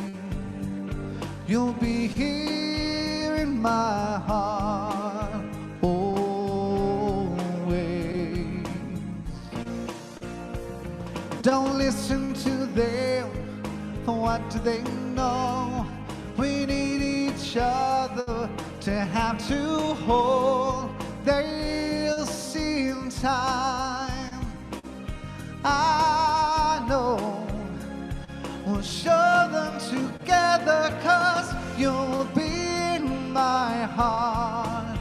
You'll be here in my heart, always. Don't listen to them, what do they know? We need each other to have to hold. They'll see in time, I know. We'll show them together, 'cause you'll be in my heart.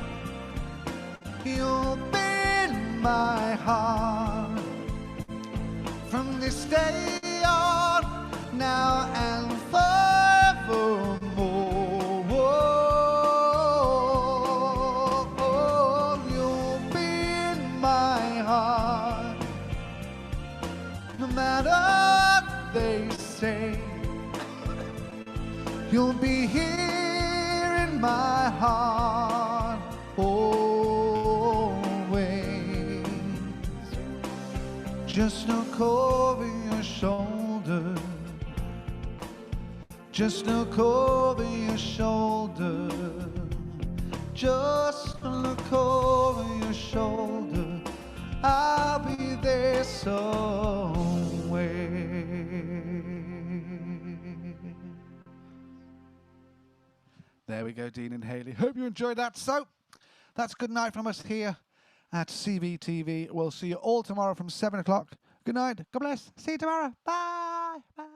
You'll be in my heart. From this day on, now and forevermore. You'll be in my heart, no matter what they say. You'll be here in my heart, always. Just look over your shoulder. Just look over your shoulder. Just look over your shoulder. I'll be there somewhere. There we go, Dean and Hayley. Hope you enjoyed that. So, that's good night from us here at CBTV. We'll see you all tomorrow from 7 o'clock. Good night. God bless. See you tomorrow. Bye. Bye.